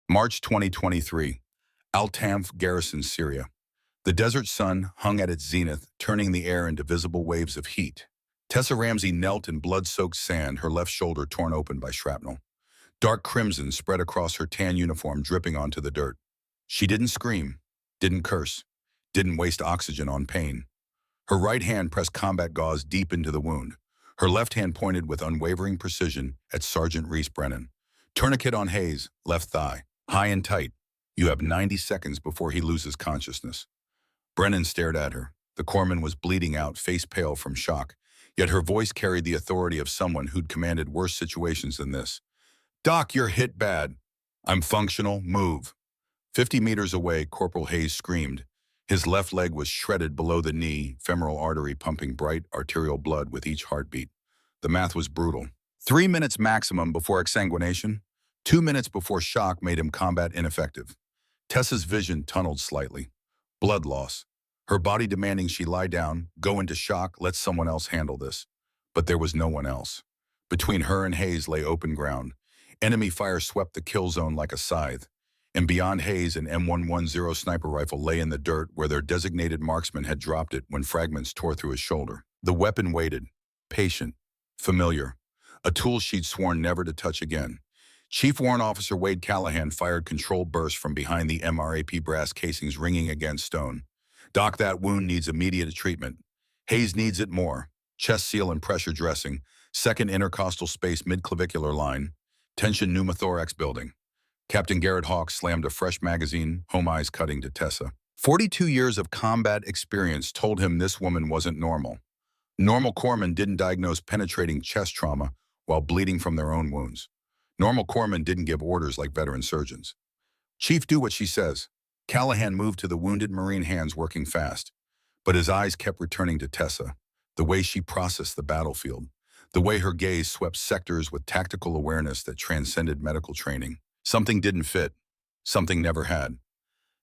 March 2023. Al-Tanf garrison, Syria. The desert sun hung at its zenith, turning the air into visible waves of heat. Tessa Ramsey knelt in blood-soaked sand, her left shoulder torn open by shrapnel. Dark crimson spread across her tan uniform, dripping onto the dirt. She didn't scream, didn't curse, didn't waste oxygen on pain. Her right hand pressed combat gauze deep into the wound. Her left hand pointed with unwavering precision at Sergeant Reese Brennan. Tourniquet on Hayes, left thigh, high and tight. You have 90 seconds before he loses consciousness. Brennan stared at her. The corpsman was bleeding out, face pale from shock, yet her voice carried the authority of someone who'd commanded worse situations than this. "Doc, you're hit bad." "I'm functional, move." 50 meters away, Corporal Hayes screamed. His left leg was shredded below the knee, femoral artery pumping bright arterial blood with each heartbeat. The math was brutal. 3 minutes maximum before exsanguination. 2 minutes before shock made him combat ineffective. Tessa's vision tunneled slightly. Blood loss. Her body demanding she lie down, go into shock, let someone else handle this. But there was no one else. Between her and Hayes lay open ground. Enemy fire swept the kill zone like a scythe. And beyond Hayes, an M110 sniper rifle lay in the dirt where their designated marksman had dropped it when fragments tore through his shoulder. The weapon waited, patient, familiar, a tool she'd sworn never to touch again. Chief Warrant Officer Wade Callahan fired controlled bursts from behind the MRAP brass casings ringing against stone. "Doc, that wound needs immediate treatment." "Hayes needs it more." Chest seal and pressure dressing, second intercostal space mid-clavicular line, tension pneumothorax building. Captain Garrett Hawks slammed a fresh magazine, home eyes cutting to Tessa. 42 years of combat experience told him this woman wasn't normal. Normal corpsmen didn't diagnose penetrating chest trauma while bleeding from their own wounds. Normal corpsmen didn't give orders like veteran surgeons. "Chief, do what she says." Callahan moved to the wounded Marine hands working fast, but his eyes kept returning to Tessa, the way she processed the battlefield, the way her gaze swept sectors with tactical awareness that transcended medical training. Something didn't fit. Something never had.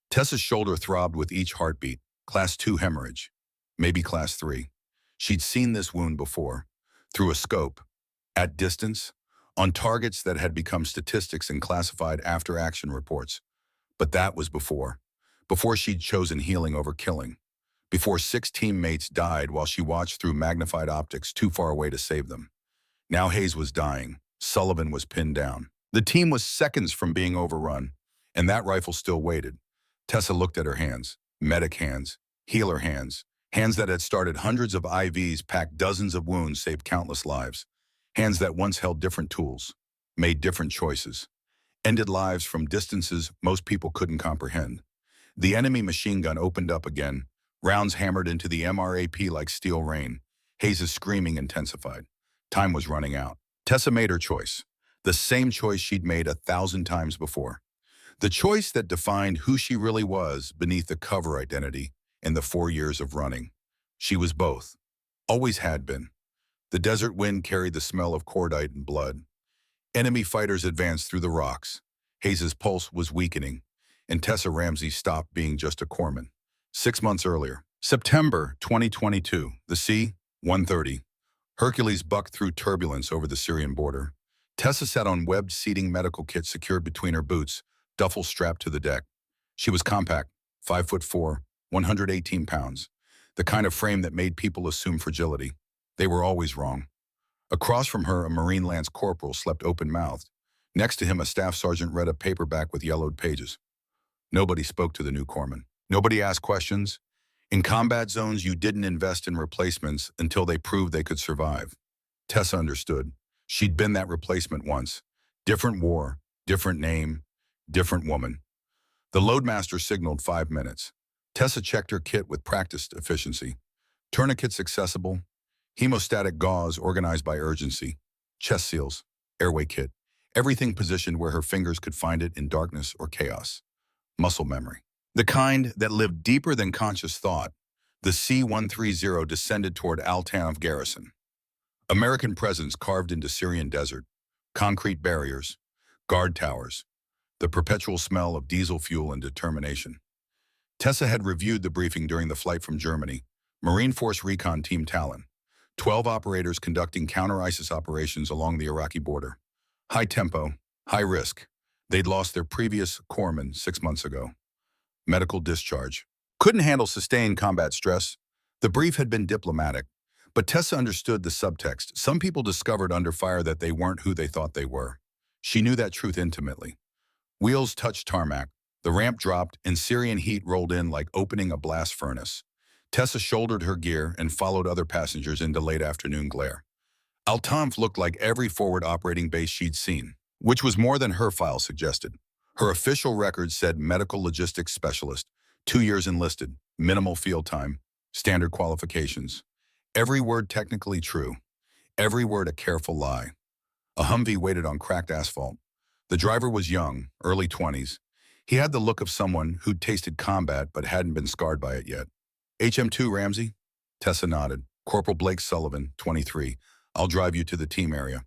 Tessa's shoulder throbbed with each heartbeat. Class 2 hemorrhage. Maybe Class 3. She'd seen this wound before. Through a scope. At distance. On targets that had become statistics in classified after-action reports. But that was before. Before she'd chosen healing over killing. Before 6 teammates died while she watched through magnified optics too far away to save them. Now Hayes was dying. Sullivan was pinned down. The team was seconds from being overrun, and that rifle still waited. Tessa looked at her hands. Medic hands. Healer hands. Hands that had started hundreds of IVs, packed dozens of wounds, saved countless lives. Hands that once held different tools, made different choices, ended lives from distances most people couldn't comprehend. The enemy machine gun opened up again, rounds hammered into the MRAP like steel rain. Hayes' screaming intensified. Time was running out. Tessa made her choice, the same choice she'd made 1,000 times before. The choice that defined who she really was beneath the cover identity in the 4 years of running. She was both, always had been. The desert wind carried the smell of cordite and blood. Enemy fighters advanced through the rocks. Hayes' pulse was weakening, and Tessa Ramsey stopped being just a corpsman. 6 months earlier, September 2022, the C-130. Hercules bucked through turbulence over the Syrian border. Tessa sat on webbed seating, medical kit secured between her boots, duffel strapped to the deck. She was compact, 5'4", 118 pounds, the kind of frame that made people assume fragility. They were always wrong. Across from her, a Marine Lance Corporal slept open-mouthed. Next to him, a staff sergeant read a paperback with yellowed pages. Nobody spoke to the new corpsman. Nobody asked questions. In combat zones, you didn't invest in replacements until they proved they could survive. Tessa understood. She'd been that replacement once. Different war, different name, different woman. The loadmaster signaled 5 minutes. Tessa checked her kit with practiced efficiency. Tourniquets accessible. Hemostatic gauze organized by urgency. Chest seals. Airway kit. Everything positioned where her fingers could find it in darkness or chaos. Muscle memory. The kind that lived deeper than conscious thought. The C-130 descended toward Al-Tanf garrison. American presence carved into Syrian desert. Concrete barriers. Guard towers. The perpetual smell of diesel fuel and determination. Tessa had reviewed the briefing during the flight from Germany. Marine Force Recon Team Talon. 12 operators conducting counter-ISIS operations along the Iraqi border. High tempo, high risk. They'd lost their previous corpsman 6 months ago. Medical discharge. Couldn't handle sustained combat stress. The brief had been diplomatic, but Tessa understood the subtext. Some people discovered under fire that they weren't who they thought they were. She knew that truth intimately. Wheels touched tarmac. The ramp dropped, and Syrian heat rolled in like opening a blast furnace. Tessa shouldered her gear and followed other passengers into late afternoon glare. Altanf looked like every forward operating base she'd seen, which was more than her file suggested. Her official record said medical logistics specialist, 2 years enlisted, minimal field time, standard qualifications. Every word technically true, every word a careful lie. A Humvee waited on cracked asphalt. The driver was young, early 20s. He had the look of someone who'd tasted combat but hadn't been scarred by it yet. HM2, Ramsey? Tessa nodded. Corporal Blake Sullivan, 23. I'll drive you to the team area.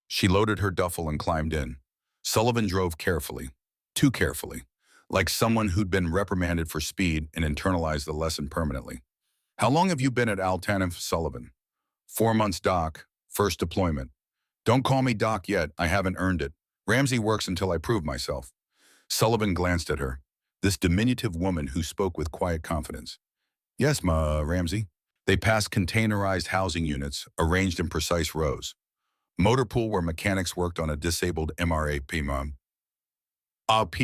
She loaded her duffel and climbed in. Sullivan drove carefully, too carefully, like someone who'd been reprimanded for speed and internalized the lesson permanently. How long have you been at Altanf, Sullivan? 4 months, Doc. First deployment. Don't call me Doc yet. I haven't earned it. Ramsey works until I prove myself. Sullivan glanced at her, this diminutive woman who spoke with quiet confidence. Yes, Ramsey. They passed containerized housing units, arranged in precise rows. Motor pool where mechanics worked on a disabled MRAP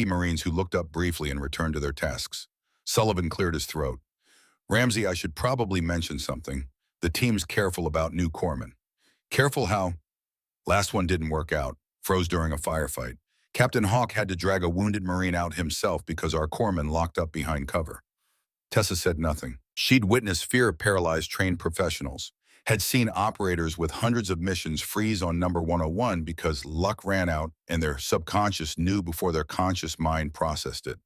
Marines who looked up briefly and returned to their tasks. Sullivan cleared his throat. Ramsey, I should probably mention something. The team's careful about new corpsmen. Careful how? Last one didn't work out. Froze during a firefight. Captain Hawk had to drag a wounded Marine out himself because our corpsman locked up behind cover. Tessa said nothing. She'd witnessed fear-paralyzed trained professionals, had seen operators with hundreds of missions freeze on number 101 because luck ran out and their subconscious knew before their conscious mind processed it.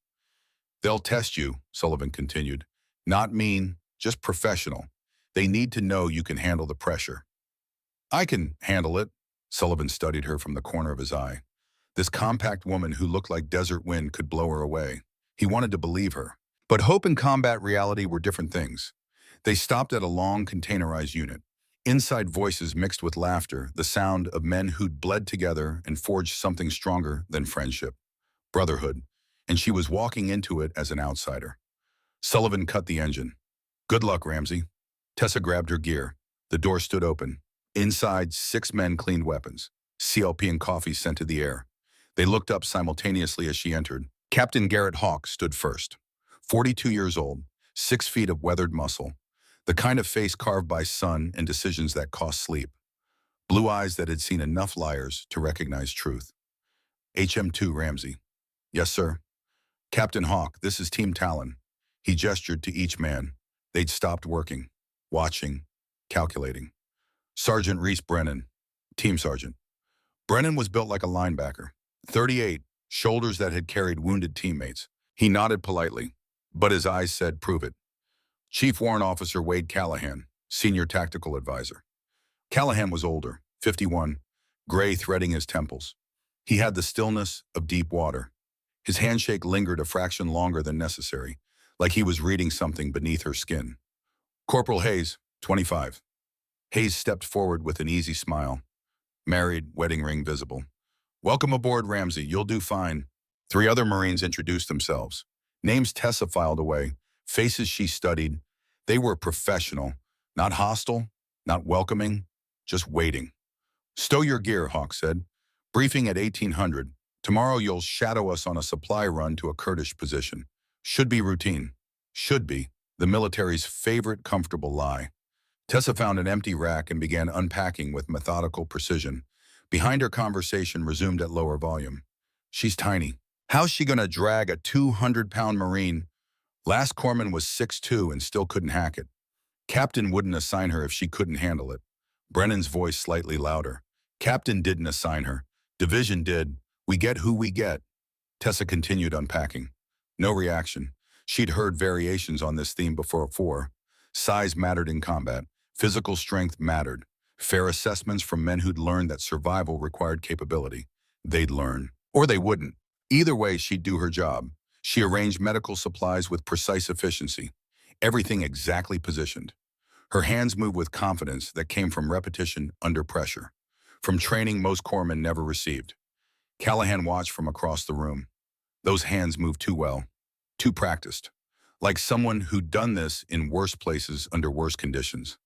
They'll test you, Sullivan continued. Not mean, just professional. They need to know you can handle the pressure. I can handle it, Sullivan studied her from the corner of his eye. This compact woman who looked like desert wind could blow her away. He wanted to believe her. But hope and combat reality were different things. They stopped at a long containerized unit. Inside voices mixed with laughter, the sound of men who'd bled together and forged something stronger than friendship. Brotherhood. And she was walking into it as an outsider. Sullivan cut the engine. Good luck, Ramsey. Tessa grabbed her gear. The door stood open. Inside, 6 men cleaned weapons. CLP and coffee scented the air. They looked up simultaneously as she entered. Captain Garrett Hawk stood first. 42 years old, 6 feet of weathered muscle, the kind of face carved by sun and decisions that cost sleep. Blue eyes that had seen enough liars to recognize truth. HM2, Ramsey. Yes, sir. Captain Hawk, this is Team Talon. He gestured to each man. They'd stopped working, watching, calculating. Sergeant Reese Brennan, Team Sergeant. Brennan was built like a linebacker. 38, shoulders that had carried wounded teammates. He nodded politely, but his eyes said, prove it. Chief Warrant Officer Wade Callahan, Senior Tactical Advisor. Callahan was older, 51, gray threading his temples. He had the stillness of deep water. His handshake lingered a fraction longer than necessary, like he was reading something beneath her skin. Corporal Hayes, 25. Hayes stepped forward with an easy smile. Married, wedding ring visible. Welcome aboard, Ramsey. You'll do fine. 3 other Marines introduced themselves. Names Tessa filed away, faces she studied. They were professional, not hostile, not welcoming, just waiting. Stow your gear, Hawk said. Briefing at 1800. Tomorrow you'll shadow us on a supply run to a Kurdish position. Should be routine. Should be. The military's favorite comfortable lie. Tessa found an empty rack and began unpacking with methodical precision. Behind her, conversation resumed at lower volume. She's tiny. How's she gonna drag a 200-pound Marine? Last corpsman was 6'2" and still couldn't hack it. Captain wouldn't assign her if she couldn't handle it. Brennan's voice slightly louder. Captain didn't assign her. Division did. We get who we get. Tessa continued unpacking. No reaction. She'd heard variations on this theme before. Size mattered in combat. Physical strength mattered. Fair assessments from men who'd learned that survival required capability. They'd learn. Or they wouldn't. Either way, she'd do her job. She arranged medical supplies with precise efficiency. Everything exactly positioned. Her hands moved with confidence that came from repetition under pressure. From training most corpsmen never received. Callahan watched from across the room. Those hands moved too well, too practiced, like someone who'd done this in worse places under worse conditions.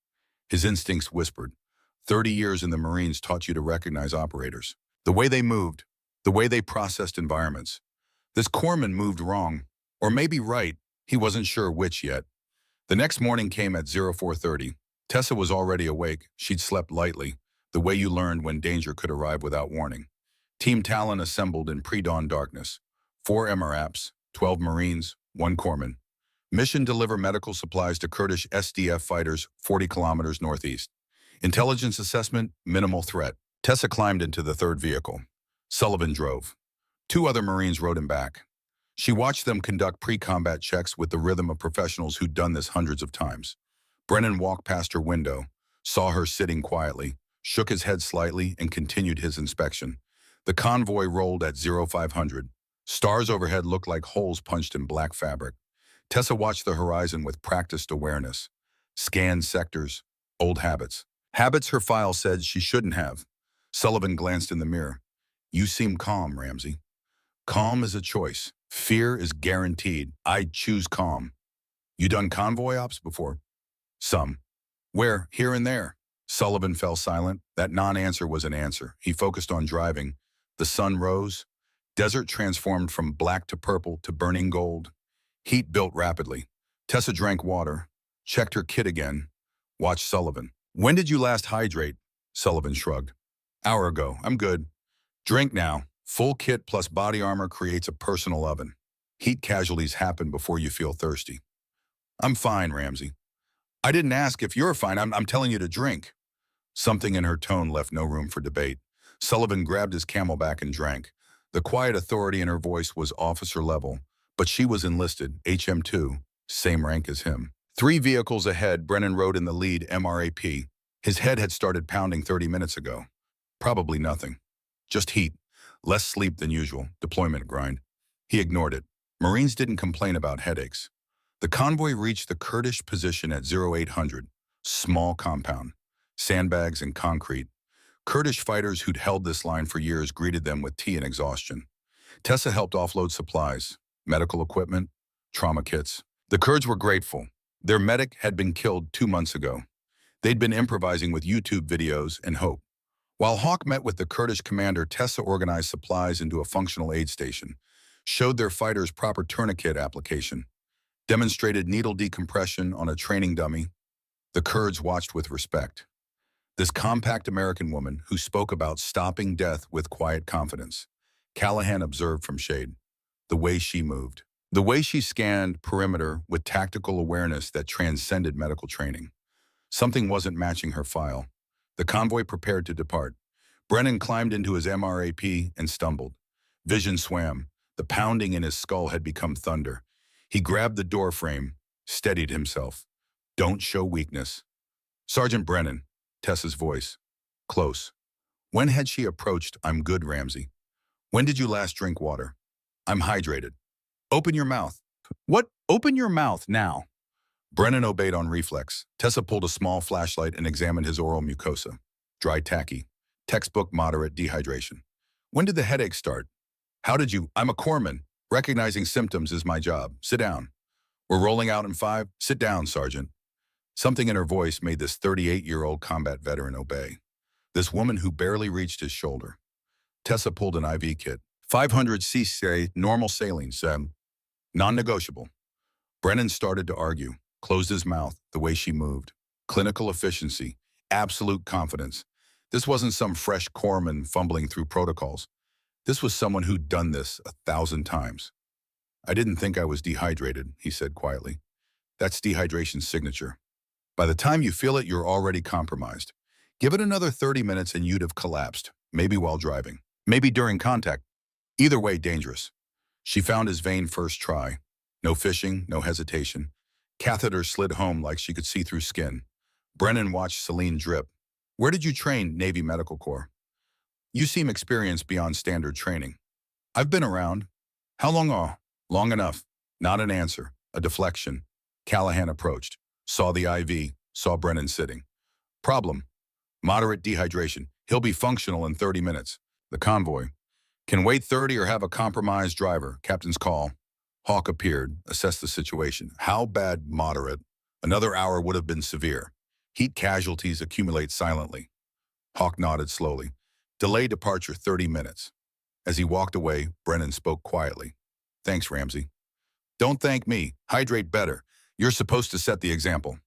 His instincts whispered, 30 years in the Marines taught you to recognize operators. The way they moved, the way they processed environments. This corpsman moved wrong, or maybe right, he wasn't sure which yet. The next morning came at 04:30. Tessa was already awake. She'd slept lightly, the way you learned when danger could arrive without warning. Team Talon assembled in pre-dawn darkness. 4 MRAPs, 12 Marines, 1 corpsman. Mission: deliver medical supplies to Kurdish SDF fighters 40 kilometers northeast. Intelligence assessment: minimal threat. Tessa climbed into the third vehicle. Sullivan drove. 2 other Marines rode him back. She watched them conduct pre-combat checks with the rhythm of professionals who'd done this hundreds of times. Brennan walked past her window, saw her sitting quietly, shook his head slightly, and continued his inspection. The convoy rolled at 0500. Stars overhead looked like holes punched in black fabric. Tessa watched the horizon with practiced awareness. Scanned sectors, old habits. Habits her file said she shouldn't have. Sullivan glanced in the mirror. You seem calm, Ramsey. Calm is a choice. Fear is guaranteed. I'd choose calm. You done convoy ops before? Some. Where? Here and there. Sullivan fell silent. That non-answer was an answer. He focused on driving. The sun rose. Desert transformed from black to purple to burning gold. Heat built rapidly. Tessa drank water, checked her kit again, watched Sullivan. When did you last hydrate? Sullivan shrugged. Hour ago. I'm good. Drink now. Full kit plus body armor creates a personal oven. Heat casualties happen before you feel thirsty. I'm fine, Ramsey. I didn't ask if you're fine. I'm telling you to drink. Something in her tone left no room for debate. Sullivan grabbed his Camelback and drank. The quiet authority in her voice was officer level, but she was enlisted, HM2, same rank as him. 3 vehicles ahead, Brennan rode in the lead MRAP. His head had started pounding 30 minutes ago. Probably nothing. Just heat. Less sleep than usual. Deployment grind. He ignored it. Marines didn't complain about headaches. The convoy reached the Kurdish position at 0800. Small compound. Sandbags and concrete. Kurdish fighters who'd held this line for years greeted them with tea and exhaustion. Tessa helped offload supplies, medical equipment, trauma kits. The Kurds were grateful. Their medic had been killed 2 months ago. They'd been improvising with YouTube videos and hope. While Hawk met with the Kurdish commander, Tessa organized supplies into a functional aid station, showed their fighters proper tourniquet application, demonstrated needle decompression on a training dummy. The Kurds watched with respect. This compact American woman who spoke about stopping death with quiet confidence. Callahan observed from shade. The way she moved. The way she scanned perimeter with tactical awareness that transcended medical training. Something wasn't matching her file. The convoy prepared to depart. Brennan climbed into his MRAP and stumbled. Vision swam. The pounding in his skull had become thunder. He grabbed the door frame, steadied himself. Don't show weakness. Sergeant Brennan, Tessa's voice. Close. When had she approached, I'm good, Ramsey? When did you last drink water? I'm hydrated. Open your mouth. What? Open your mouth now. Brennan obeyed on reflex. Tessa pulled a small flashlight and examined his oral mucosa. Dry tacky. Textbook moderate dehydration. When did the headache start? How did you? I'm a corpsman. Recognizing symptoms is my job. Sit down. We're rolling out in 5. Sit down, Sergeant. Something in her voice made this 38-year-old combat veteran obey. This woman who barely reached his shoulder. Tessa pulled an IV kit. 500 cc, normal saline, non-negotiable. Brennan started to argue, closed his mouth, the way she moved. Clinical efficiency, absolute confidence. This wasn't some fresh corpsman fumbling through protocols. This was someone who'd done this 1,000 times. I didn't think I was dehydrated, he said quietly. That's dehydration's signature. By the time you feel it, you're already compromised. Give it another 30 minutes and you'd have collapsed, maybe while driving, maybe during contact. Either way, dangerous. She found his vein first try. No fishing, no hesitation. Catheter slid home like she could see through skin. Brennan watched Celine drip. Where did you train, Navy Medical Corps? You seem experienced beyond standard training. I've been around. How long? Oh, long enough. Not an answer. A deflection. Callahan approached. Saw the IV. Saw Brennan sitting. Problem. Moderate dehydration. He'll be functional in 30 minutes. The convoy. Can wait 30 or have a compromised driver. Captain's call. Hawk appeared, assessed the situation. How bad? Moderate. Another hour would have been severe. Heat casualties accumulate silently. Hawk nodded slowly. Delay departure 30 minutes. As he walked away, Brennan spoke quietly. Thanks, Ramsey. Don't thank me. Hydrate better. You're supposed to set the example.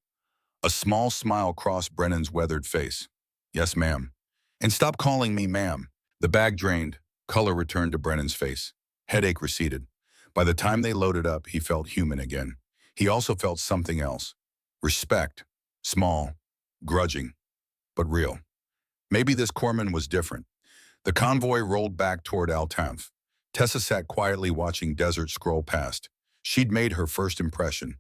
A small smile crossed Brennan's weathered face. Yes, ma'am. And stop calling me ma'am. The bag drained. Color returned to Brennan's face. Headache receded. By the time they loaded up, he felt human again. He also felt something else. Respect. Small. Grudging. But real. Maybe this corpsman was different. The convoy rolled back toward Al-Tanf. Tessa sat quietly watching desert scroll past. She'd made her first impression.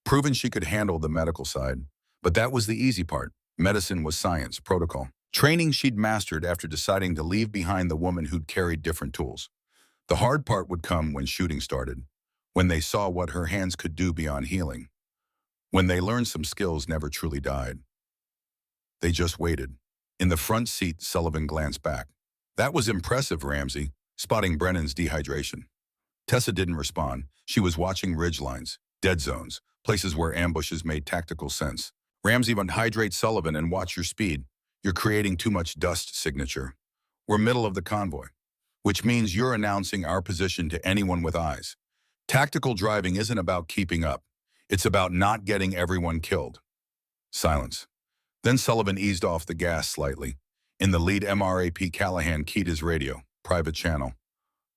Proven she could handle the medical side. But that was the easy part. Medicine was science, protocol. Training she'd mastered after deciding to leave behind the woman who'd carried different tools. The hard part would come when shooting started, when they saw what her hands could do beyond healing, when they learned some skills never truly died. They just waited. In the front seat, Sullivan glanced back. That was impressive, Ramsey, spotting Brennan's dehydration. Tessa didn't respond. She was watching ridgelines, dead zones, places where ambushes made tactical sense. Ramsey went hydrate Sullivan and watch your speed. You're creating too much dust signature. We're middle of the convoy, which means you're announcing our position to anyone with eyes. Tactical driving isn't about keeping up. It's about not getting everyone killed. Silence. Then Sullivan eased off the gas slightly. In the lead, MRAP Callahan keyed his radio, private channel.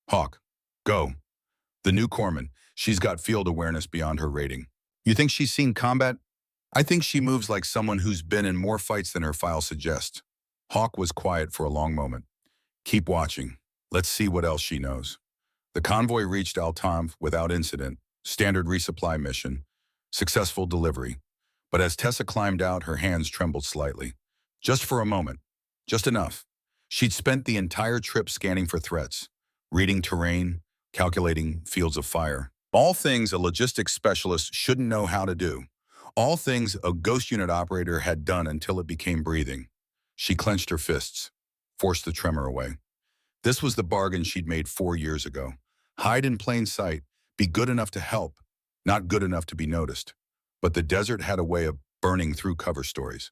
Hawk, go. The new corpsman, she's got field awareness beyond her rating. You think she's seen combat? I think she moves like someone who's been in more fights than her file suggests. Hawk was quiet for a long moment. Keep watching. Let's see what else she knows. The convoy reached Al-Tanf without incident. Standard resupply mission. Successful delivery. But as Tessa climbed out, her hands trembled slightly. Just for a moment. Just enough. She'd spent the entire trip scanning for threats, reading terrain, calculating fields of fire. All things a logistics specialist shouldn't know how to do. All things a ghost unit operator had done until it became breathing. She clenched her fists, forced the tremor away. This was the bargain she'd made 4 years ago. Hide in plain sight, be good enough to help, not good enough to be noticed. But the desert had a way of burning through cover stories.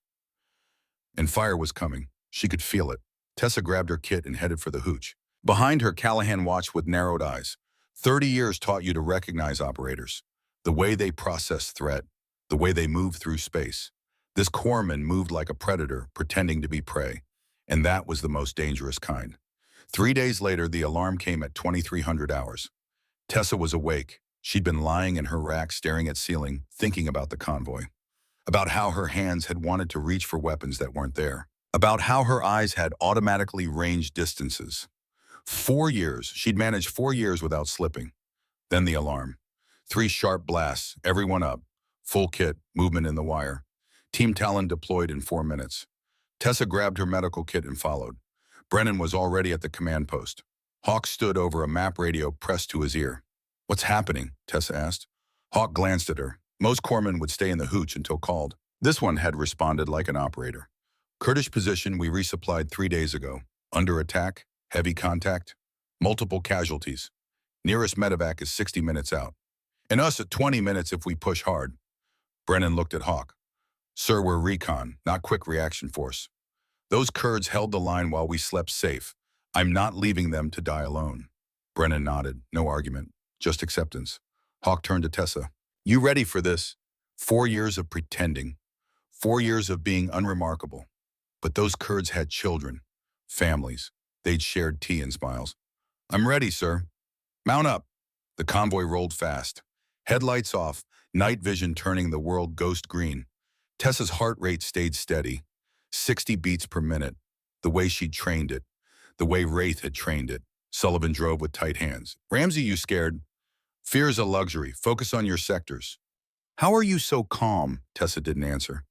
And fire was coming. She could feel it. Tessa grabbed her kit and headed for the hooch. Behind her, Callahan watched with narrowed eyes. 30 years taught you to recognize operators, the way they process threat, the way they move through space. This corpsman moved like a predator, pretending to be prey, and that was the most dangerous kind. 3 days later, the alarm came at 2300 hours. Tessa was awake. She'd been lying in her rack, staring at ceiling, thinking about the convoy, about how her hands had wanted to reach for weapons that weren't there, about how her eyes had automatically ranged distances. 4 years. She'd managed 4 years without slipping. Then the alarm. 3 sharp blasts, everyone up. Full kit, movement in the wire. Team Talon deployed in 4 minutes. Tessa grabbed her medical kit and followed. Brennan was already at the command post. Hawk stood over a map radio pressed to his ear. What's happening? Tessa asked. Hawk glanced at her. Most corpsmen would stay in the hooch until called. This one had responded like an operator. Kurdish position we resupplied 3 days ago. Under attack, heavy contact, multiple casualties. Nearest medevac is 60 minutes out. And us at 20 minutes if we push hard. Brennan looked at Hawk. Sir, we're recon, not quick reaction force. Those Kurds held the line while we slept safe. I'm not leaving them to die alone. Brennan nodded, no argument, just acceptance. Hawk turned to Tessa. You ready for this? 4 years of pretending. 4 years of being unremarkable. But those Kurds had children, families. They'd shared tea and smiles. I'm ready, sir. Mount up. The convoy rolled fast. Headlights off, night vision turning the world ghost green. Tessa's heart rate stayed steady. 60 beats per minute. The way she'd trained it. The way Wraith had trained it. Sullivan drove with tight hands. Ramsey, you scared? Fear is a luxury. Focus on your sectors. How are you so calm? Tessa didn't answer.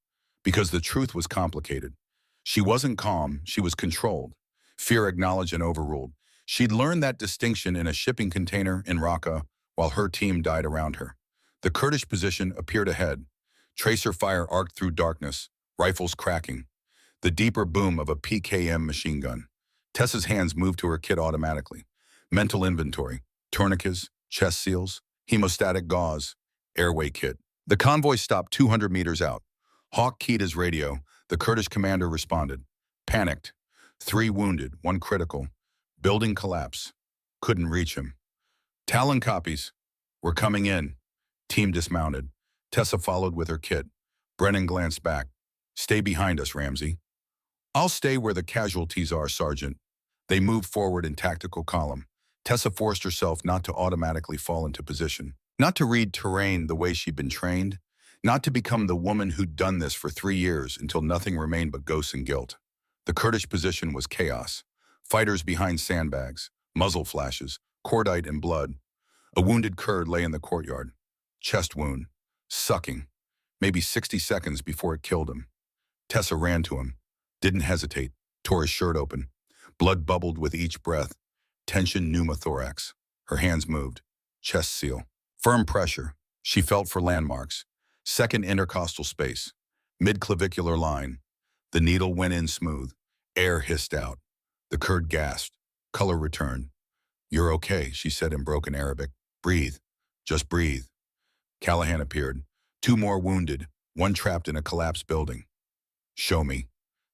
Because the truth was complicated. She wasn't calm, she was controlled. Fear acknowledged and overruled. She'd learned that distinction in a shipping container in Raqqa while her team died around her. The Kurdish position appeared ahead. Tracer fire arced through darkness, rifles cracking. The deeper boom of a PKM machine gun. Tessa's hands moved to her kit automatically. Mental inventory, tourniquets, chest seals, hemostatic gauze, airway kit. The convoy stopped 200 meters out. Hawk keyed his radio. The Kurdish commander responded. Panicked. 3 wounded, 1 critical. Building collapse. Couldn't reach him. Talon copies. We're coming in. Team dismounted. Tessa followed with her kit. Brennan glanced back. Stay behind us, Ramsey. I'll stay where the casualties are, Sergeant. They moved forward in tactical column. Tessa forced herself not to automatically fall into position, not to read terrain the way she'd been trained, not to become the woman who'd done this for 3 years until nothing remained but ghosts and guilt. The Kurdish position was chaos. Fighters behind sandbags, muzzle flashes, cordite and blood. A wounded Kurd lay in the courtyard. Chest wound. Sucking. Maybe 60 seconds before it killed him. Tessa ran to him. Didn't hesitate. Tore his shirt open. Blood bubbled with each breath. Tension pneumothorax. Her hands moved. Chest seal. Firm pressure. She felt for landmarks. Second intercostal space. Mid-clavicular line. The needle went in smooth. Air hissed out. The Kurd gasped. Color returned. You're okay, she said in broken Arabic. Breathe. Just breathe. Callahan appeared. 2 more wounded. 1 trapped in a collapsed building. Show me.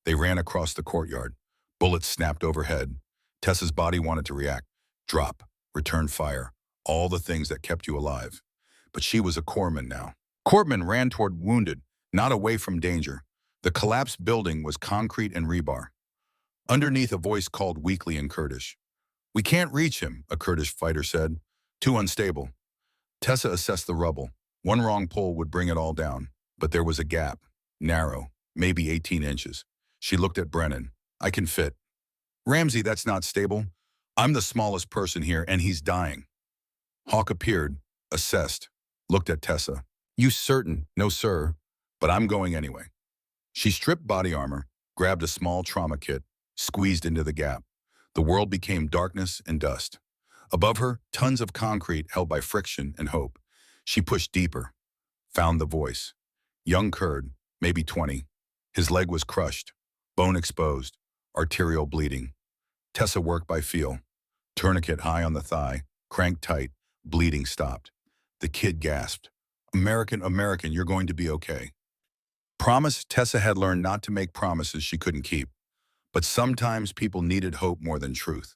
They ran across the courtyard. Bullets snapped overhead. Tessa's body wanted to react. Drop. Return fire. All the things that kept you alive. But she was a corpsman now. Corpsman ran toward wounded, not away from danger. The collapsed building was concrete and rebar. Underneath, a voice called weakly in Kurdish. We can't reach him, a Kurdish fighter said. Too unstable. Tessa assessed the rubble. 1 wrong pull would bring it all down. But there was a gap. Narrow. Maybe 18 inches. She looked at Brennan. I can fit. Ramsey, that's not stable. I'm the smallest person here, and he's dying. Hawk appeared, assessed, looked at Tessa. You certain? No, sir. But I'm going anyway. She stripped body armor, grabbed a small trauma kit, squeezed into the gap. The world became darkness and dust. Above her, tons of concrete held by friction and hope. She pushed deeper, found the voice. Young Kurd, maybe 20. His leg was crushed, bone exposed, arterial bleeding. Tessa worked by feel. Tourniquet high on the thigh, cranked tight, bleeding stopped. The kid gasped. American, you're going to be okay. Promise. Tessa had learned not to make promises she couldn't keep. But sometimes people needed hope more than truth.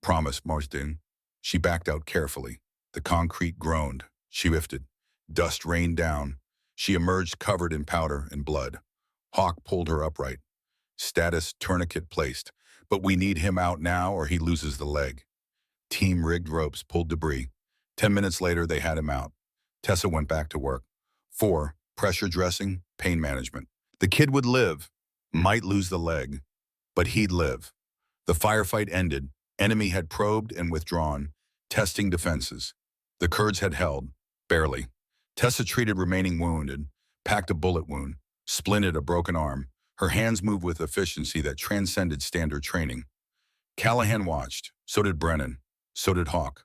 Promise, Marsden. She backed out carefully. The concrete groaned. She lifted. Dust rained down. She emerged covered in powder and blood. Hawk pulled her upright. Status tourniquet placed. But we need him out now or he loses the leg. Team rigged ropes pulled debris. 10 minutes later, they had him out. Tessa went back to work. 4, pressure dressing, pain management. The kid would live, might lose the leg, but he'd live. The firefight ended. Enemy had probed and withdrawn, testing defenses. The Kurds had held, barely. Tessa treated remaining wounded, packed a bullet wound, splinted a broken arm. Her hands moved with efficiency that transcended standard training. Callahan watched. So did Brennan. So did Hawk.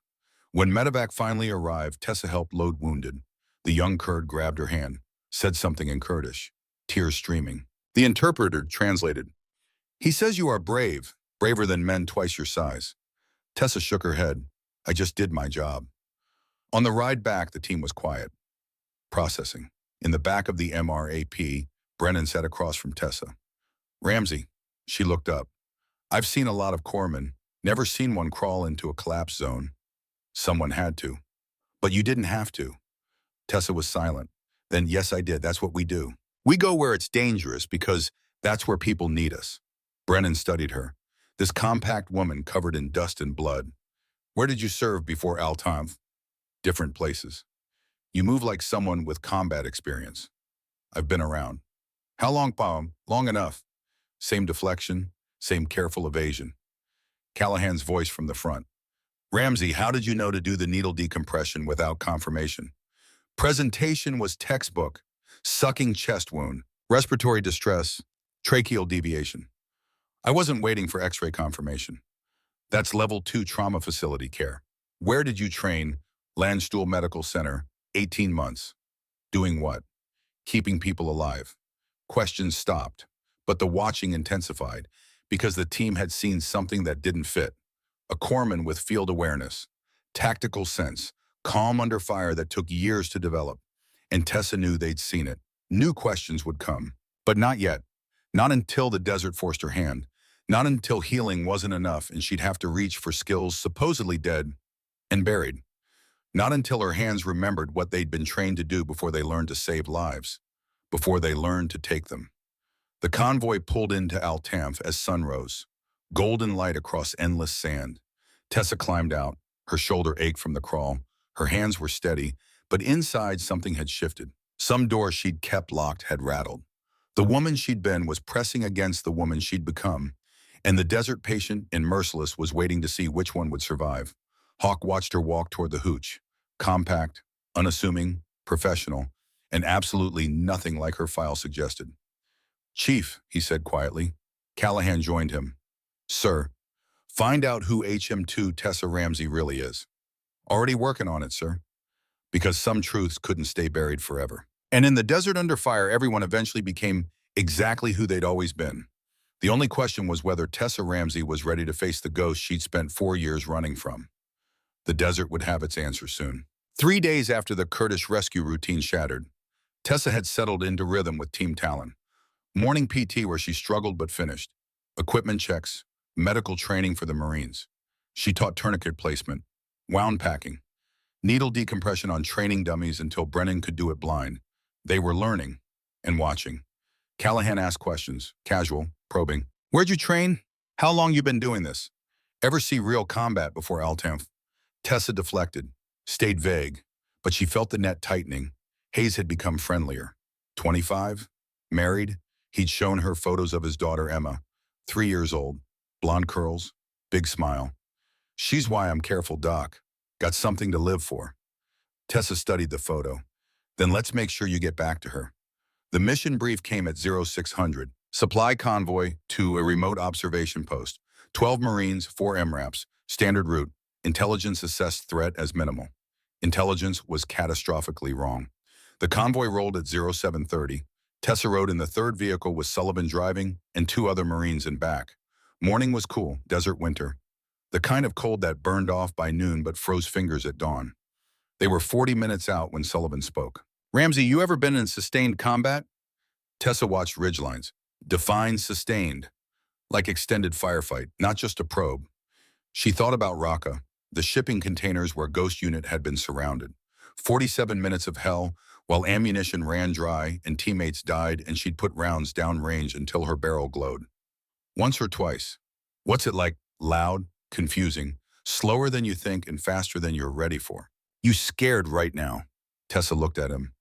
When medevac finally arrived, Tessa helped load wounded. The young Kurd grabbed her hand, said something in Kurdish, tears streaming. The interpreter translated. He says you are brave, braver than men twice your size. Tessa shook her head. I just did my job. On the ride back, the team was quiet. Processing. In the back of the MRAP, Brennan sat across from Tessa. Ramsey. She looked up. I've seen a lot of corpsmen, never seen one crawl into a collapse zone. Someone had to. But you didn't have to. Tessa was silent. Then yes, I did. That's what we do. We go where it's dangerous because that's where people need us. Brennan studied her. This compact woman covered in dust and blood. Where did you serve before Al-Tanf? Different places. You move like someone with combat experience. I've been around. How long, Palm? Long enough. Same deflection, same careful evasion. Callahan's voice from the front. Ramsey, how did you know to do the needle decompression without confirmation? Presentation was textbook. Sucking chest wound, respiratory distress, tracheal deviation. I wasn't waiting for x-ray confirmation. That's level 2 trauma facility care. Where did you train? Landstuhl Medical Center, 18 months. Doing what? Keeping people alive. Questions stopped, but the watching intensified because the team had seen something that didn't fit. A corpsman with field awareness, tactical sense, calm under fire that took years to develop. And Tessa knew they'd seen it. New questions would come. But not yet. Not until the desert forced her hand. Not until healing wasn't enough and she'd have to reach for skills supposedly dead and buried. Not until her hands remembered what they'd been trained to do before they learned to save lives. Before they learned to take them. The convoy pulled into Al-Tanf as sun rose. Golden light across endless sand. Tessa climbed out. Her shoulder ached from the crawl. Her hands were steady, but inside something had shifted. Some door she'd kept locked had rattled. The woman she'd been was pressing against the woman she'd become, and the desert patient and merciless was waiting to see which one would survive. Hawk watched her walk toward the hooch, compact, unassuming, professional, and absolutely nothing like her file suggested. "Chief," he said quietly. Callahan joined him. "Sir, find out who HM2 Tessa Ramsey really is." "Already working on it, sir." Because some truths couldn't stay buried forever. And in the desert under fire, everyone eventually became exactly who they'd always been. The only question was whether Tessa Ramsey was ready to face the ghost she'd spent 4 years running from. The desert would have its answer soon. 3 days after the Kurdish rescue routine shattered, Tessa had settled into rhythm with Team Talon. Morning PT where she struggled but finished. Equipment checks, medical training for the Marines. She taught tourniquet placement, wound packing, needle decompression on training dummies until Brennan could do it blind. They were learning and watching. Callahan asked questions, casual, probing. "Where'd you train? How long you been doing this? Ever see real combat before Al-Tanf?" Tessa deflected, stayed vague, but she felt the net tightening. Hayes had become friendlier. 25, married. He'd shown her photos of his daughter Emma, 3 years old, blonde curls, big smile. "She's why I'm careful, Doc. Got something to live for." Tessa studied the photo. "Then let's make sure you get back to her." The mission brief came at 0600. Supply convoy to a remote observation post. 12 Marines, 4 MRAPs. Standard route. Intelligence assessed threat as minimal. Intelligence was catastrophically wrong. The convoy rolled at 0730. Tessa rode in the third vehicle with Sullivan driving and 2 other Marines in back. Morning was cool, desert winter. The kind of cold that burned off by noon but froze fingers at dawn. They were 40 minutes out when Sullivan spoke. "Ramsey, you ever been in sustained combat?" Tessa watched ridgelines. Defined sustained. Like extended firefight, not just a probe. She thought about Raqqa, the shipping containers where Ghost Unit had been surrounded. 47 minutes of hell while ammunition ran dry and teammates died and she'd put rounds downrange until her barrel glowed. Once or twice. What's it like? Loud, confusing, slower than you think and faster than you're ready for. "You scared right now?" Tessa looked at him.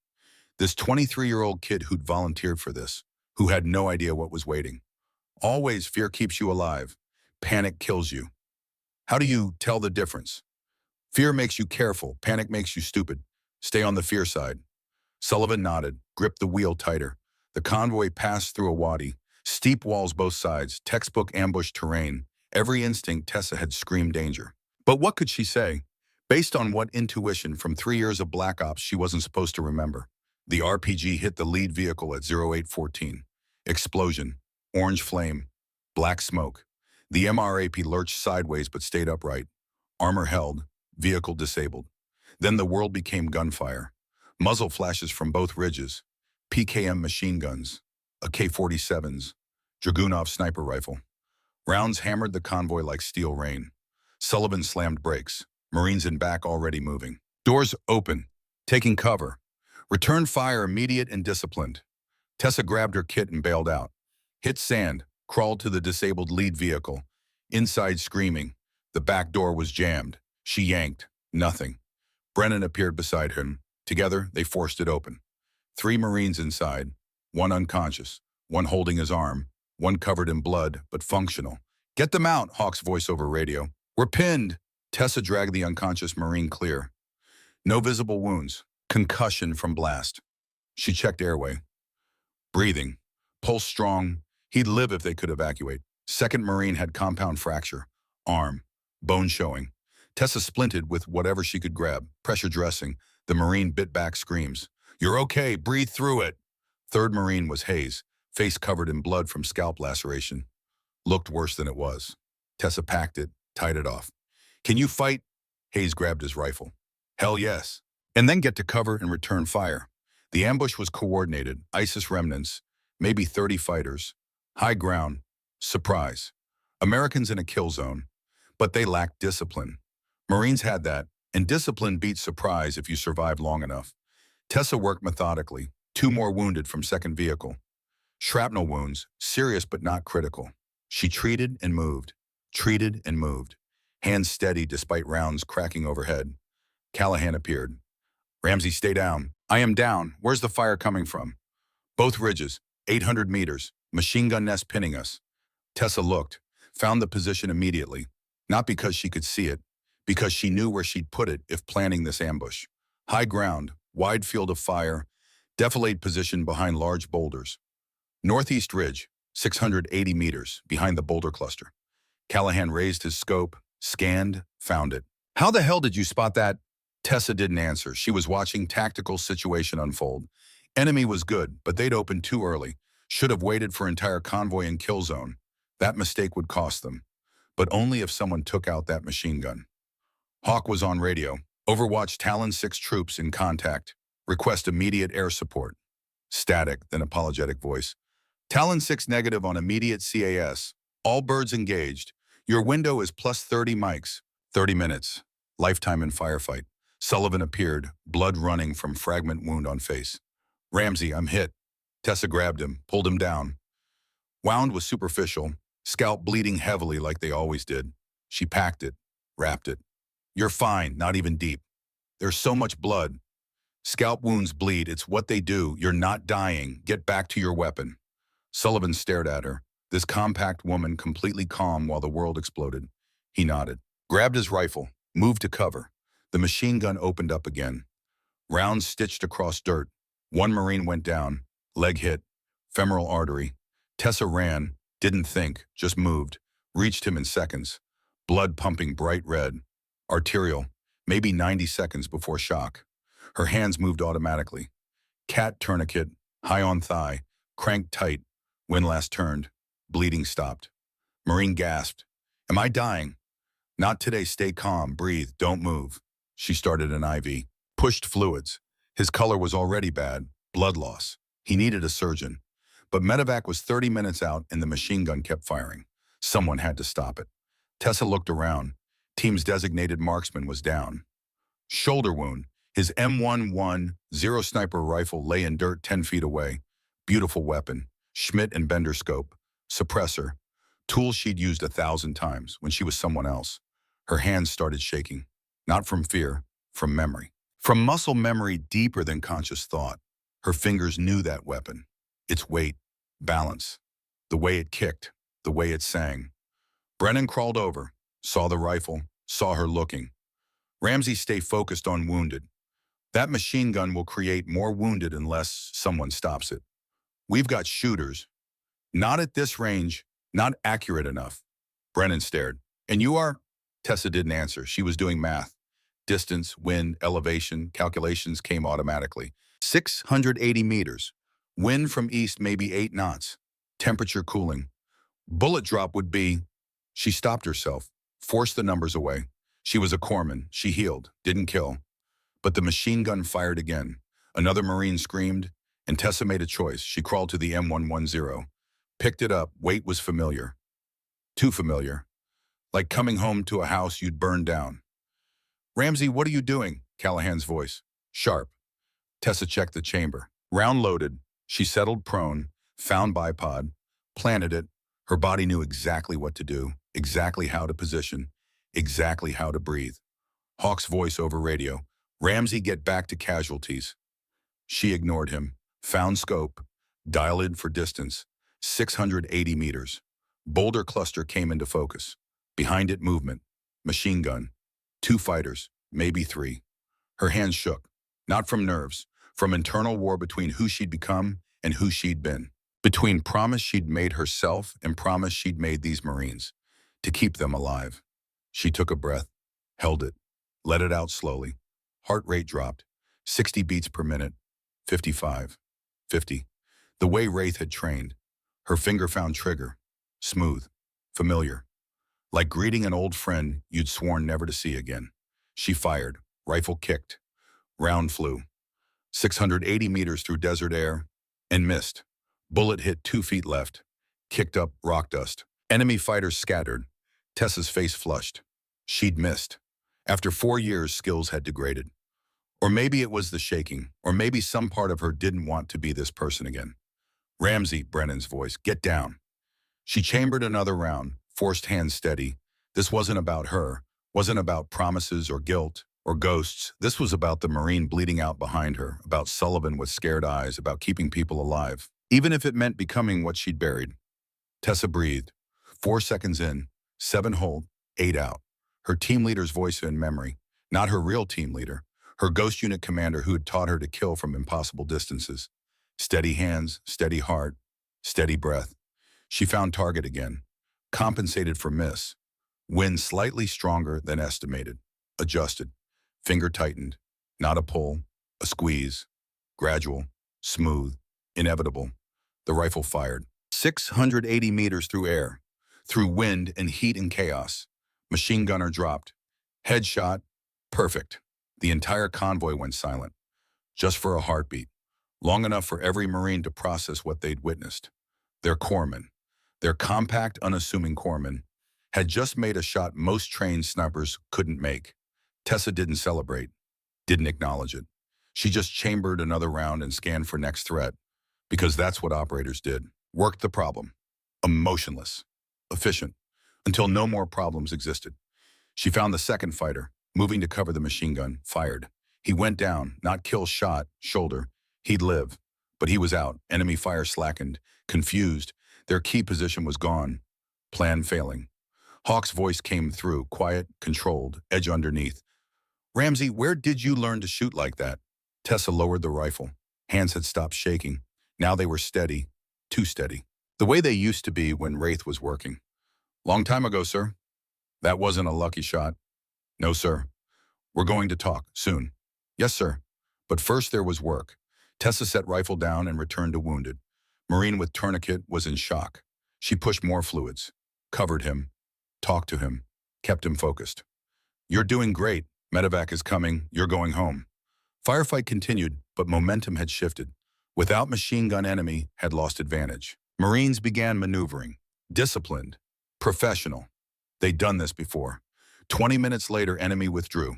This 23-year-old kid who'd volunteered for this, who had no idea what was waiting. Always fear keeps you alive. Panic kills you. How do you tell the difference? Fear makes you careful. Panic makes you stupid. Stay on the fear side. Sullivan nodded, gripped the wheel tighter. The convoy passed through a wadi. Steep walls both sides, textbook ambush terrain. Every instinct Tessa had screamed danger. But what could she say? Based on what intuition from 3 years of Black Ops she wasn't supposed to remember? The RPG hit the lead vehicle at 0814. Explosion, orange flame, black smoke. The MRAP lurched sideways but stayed upright. Armor held, vehicle disabled. Then the world became gunfire. Muzzle flashes from both ridges. PKM machine guns, AK-47s, Dragunov sniper rifle. Rounds hammered the convoy like steel rain. Sullivan slammed brakes. Marines in back already moving. Doors open, taking cover. Return fire immediate and disciplined. Tessa grabbed her kit and bailed out. Hit sand, crawled to the disabled lead vehicle. Inside screaming. The back door was jammed. She yanked. Nothing. Brennan appeared beside him. Together, they forced it open. 3 Marines inside. 1 unconscious. 1 holding his arm. 1 covered in blood, but functional. "Get them out," Hawk's voice over radio. "We're pinned." Tessa dragged the unconscious Marine clear. No visible wounds. Concussion from blast. She checked airway. Breathing. Pulse strong. He'd live if they could evacuate. Second Marine had compound fracture. Arm. Bone showing. Tessa splinted with whatever she could grab. Pressure dressing. The Marine bit back screams. "You're okay. Breathe through it." Third Marine was Hayes, face covered in blood from scalp laceration. Looked worse than it was. Tessa packed it, tied it off. Can you fight? Hayes grabbed his rifle. Hell yes. And then get to cover and return fire. The ambush was coordinated, ISIS remnants, maybe 30 fighters. High ground. Surprise. Americans in a kill zone. But they lacked discipline. Marines had that, and discipline beats surprise if you survive long enough. Tessa worked methodically. 2 more wounded from second vehicle. Shrapnel wounds, serious but not critical. She treated and moved. Treated and moved. Hands steady despite rounds cracking overhead. Callahan appeared. Ramsey, stay down. I am down. Where's the fire coming from? Both ridges, 800 meters. Machine gun nest pinning us. Tessa looked, found the position immediately. Not because she could see it, because she knew where she'd put it if planning this ambush. High ground, wide field of fire, defilade position behind large boulders. Northeast ridge, 680 meters, behind the boulder cluster. Callahan raised his scope, scanned, found it. How the hell did you spot that? Tessa didn't answer. She was watching tactical situation unfold. Enemy was good, but they'd opened too early. Should have waited for entire convoy in kill zone. That mistake would cost them. But only if someone took out that machine gun. Hawk was on radio. Overwatch Talon 6 troops in contact. Request immediate air support. Static, then apologetic voice. Talon 6 negative on immediate CAS. All birds engaged. Your window is plus 30 mics. 30 minutes. Lifetime in firefight. Sullivan appeared, blood running from fragment wound on face. Ramsey, I'm hit. Tessa grabbed him, pulled him down. Wound was superficial, scalp bleeding heavily like they always did. She packed it, wrapped it. You're fine, not even deep. There's so much blood. Scalp wounds bleed, it's what they do. You're not dying. Get back to your weapon. Sullivan stared at her, this compact woman completely calm while the world exploded. He nodded, grabbed his rifle, moved to cover. The machine gun opened up again. Rounds stitched across dirt. 1 Marine went down, leg hit, femoral artery. Tessa ran, didn't think, just moved, reached him in seconds. Blood pumping bright red. Arterial, maybe 90 seconds before shock. Her hands moved automatically. Cat tourniquet, high on thigh, cranked tight. Windlass turned. Bleeding stopped. Marine gasped. Am I dying? Not today, stay calm, breathe, don't move. She started an IV. Pushed fluids. His color was already bad. Blood loss. He needed a surgeon. But medevac was 30 minutes out and the machine gun kept firing. Someone had to stop it. Tessa looked around. Team's designated marksman was down. Shoulder wound. His M110 sniper rifle lay in dirt 10 feet away. Beautiful weapon. Schmidt and Bender scope. Suppressor. Tool she'd used 1,000 times when she was someone else. Her hands started shaking. Not from fear, from memory. From muscle memory deeper than conscious thought. Her fingers knew that weapon. Its weight, balance. The way it kicked, the way it sang. Brennan crawled over, saw the rifle, saw her looking. Ramsey, stay focused on wounded. That machine gun will create more wounded unless someone stops it. We've got shooters. Not at this range, not accurate enough. Brennan stared. And you are? Tessa didn't answer. She was doing math. Distance, wind, elevation, calculations came automatically. 680 meters. Wind from east maybe 8 knots. Temperature cooling. Bullet drop would be... She stopped herself, forced the numbers away. She was a corpsman. She healed, didn't kill. But the machine gun fired again. Another Marine screamed, and Tessa made a choice. She crawled to the M110. Picked it up. Weight was familiar. Too familiar. Like coming home to a house you'd burned down. Ramsey, what are you doing? Callahan's voice. Sharp. Tessa checked the chamber. Round loaded. She settled prone, found bipod, planted it. Her body knew exactly what to do, exactly how to position, exactly how to breathe. Hawk's voice over radio. Ramsey, get back to casualties. She ignored him. Found scope. Dialed for distance. 680 meters. Boulder cluster came into focus. Behind it, movement. Machine gun. 2 fighters, maybe 3. Her hands shook. Not from nerves, from internal war between who she'd become and who she'd been. Between promise she'd made herself and promise she'd made these Marines, to keep them alive. She took a breath, held it, let it out slowly. Heart rate dropped, 60 beats per minute, 55, 50. The way Wraith had trained. Her finger found trigger, smooth, familiar. like greeting an old friend you'd sworn never to see again. She fired, rifle kicked, round flew, 680 meters through desert air, and missed. Bullet hit 2 feet left, kicked up rock dust. Enemy fighters scattered. Tessa's face flushed. She'd missed. After 4 years, skills had degraded. Or maybe it was the shaking, or maybe some part of her didn't want to be this person again. Ramsey, Brennan's voice, get down. She chambered another round, forced hands steady. This wasn't about her, wasn't about promises or guilt or ghosts. This was about the Marine bleeding out behind her, about Sullivan with scared eyes, about keeping people alive, even if it meant becoming what she'd buried. Tessa breathed. 4 seconds in, 7 hold, 8 out. Her team leader's voice in memory, not her real team leader, her ghost unit commander who had taught her to kill from impossible distances. Steady hands, steady heart, steady breath. She found target again, compensated for miss. Wind slightly stronger than estimated. Adjusted. Finger tightened. Not a pull, a squeeze. Gradual, smooth, inevitable. The rifle fired. 680 meters through air, through wind and heat and chaos. Machine gunner dropped. Headshot, perfect. The entire convoy went silent, just for a heartbeat, long enough for every Marine to process what they'd witnessed. Their corpsmen, their compact, unassuming corpsmen, had just made a shot most trained snipers couldn't make. Tessa didn't celebrate, didn't acknowledge it. She just chambered another round and scanned for next threat, because that's what operators did. Worked the problem. Emotionless, efficient, until no more problems existed. She found the second fighter, moving to cover the machine gun, fired. He went down, not kill shot, shoulder. He'd live, but he was out. Enemy fire slackened, confused. Their key position was gone. Plan failing. Hawk's voice came through, quiet, controlled, edge underneath. Ramsey, where did you learn to shoot like that? Tessa lowered the rifle. Hands had stopped shaking. Now they were steady, too steady. The way they used to be when Wraith was working. Long time ago, sir. That wasn't a lucky shot. No, sir. We're going to talk, soon. Yes, sir. But first there was work. Tessa set rifle down and returned to wounded. Marine with tourniquet was in shock. She pushed more fluids, covered him, talked to him, kept him focused. You're doing great. Medevac is coming. You're going home. Firefight continued, but momentum had shifted. Without machine gun, enemy had lost advantage. Marines began maneuvering. Disciplined. Professional. They'd done this before. 20 minutes later, enemy withdrew.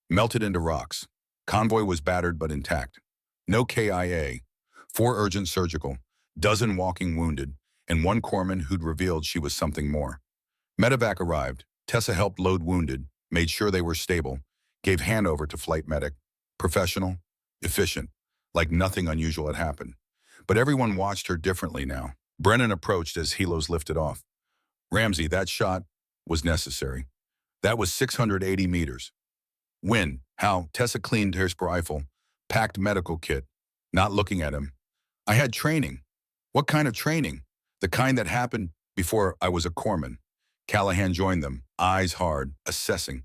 Melted into rocks. Convoy was battered but intact. No KIA. 4 urgent surgical. Dozen walking wounded. And 1 corpsman who'd revealed she was something more. Medevac arrived. Tessa helped load wounded, made sure they were stable, gave handover to flight medic. Professional, efficient, like nothing unusual had happened. But everyone watched her differently now. Brennan approached as helos lifted off. Ramsey, that shot was necessary. That was 680 meters. When? How? Tessa cleaned her rifle, packed medical kit, not looking at him. I had training. What kind of training? The kind that happened before I was a corpsman. Callahan joined them, eyes hard, assessing.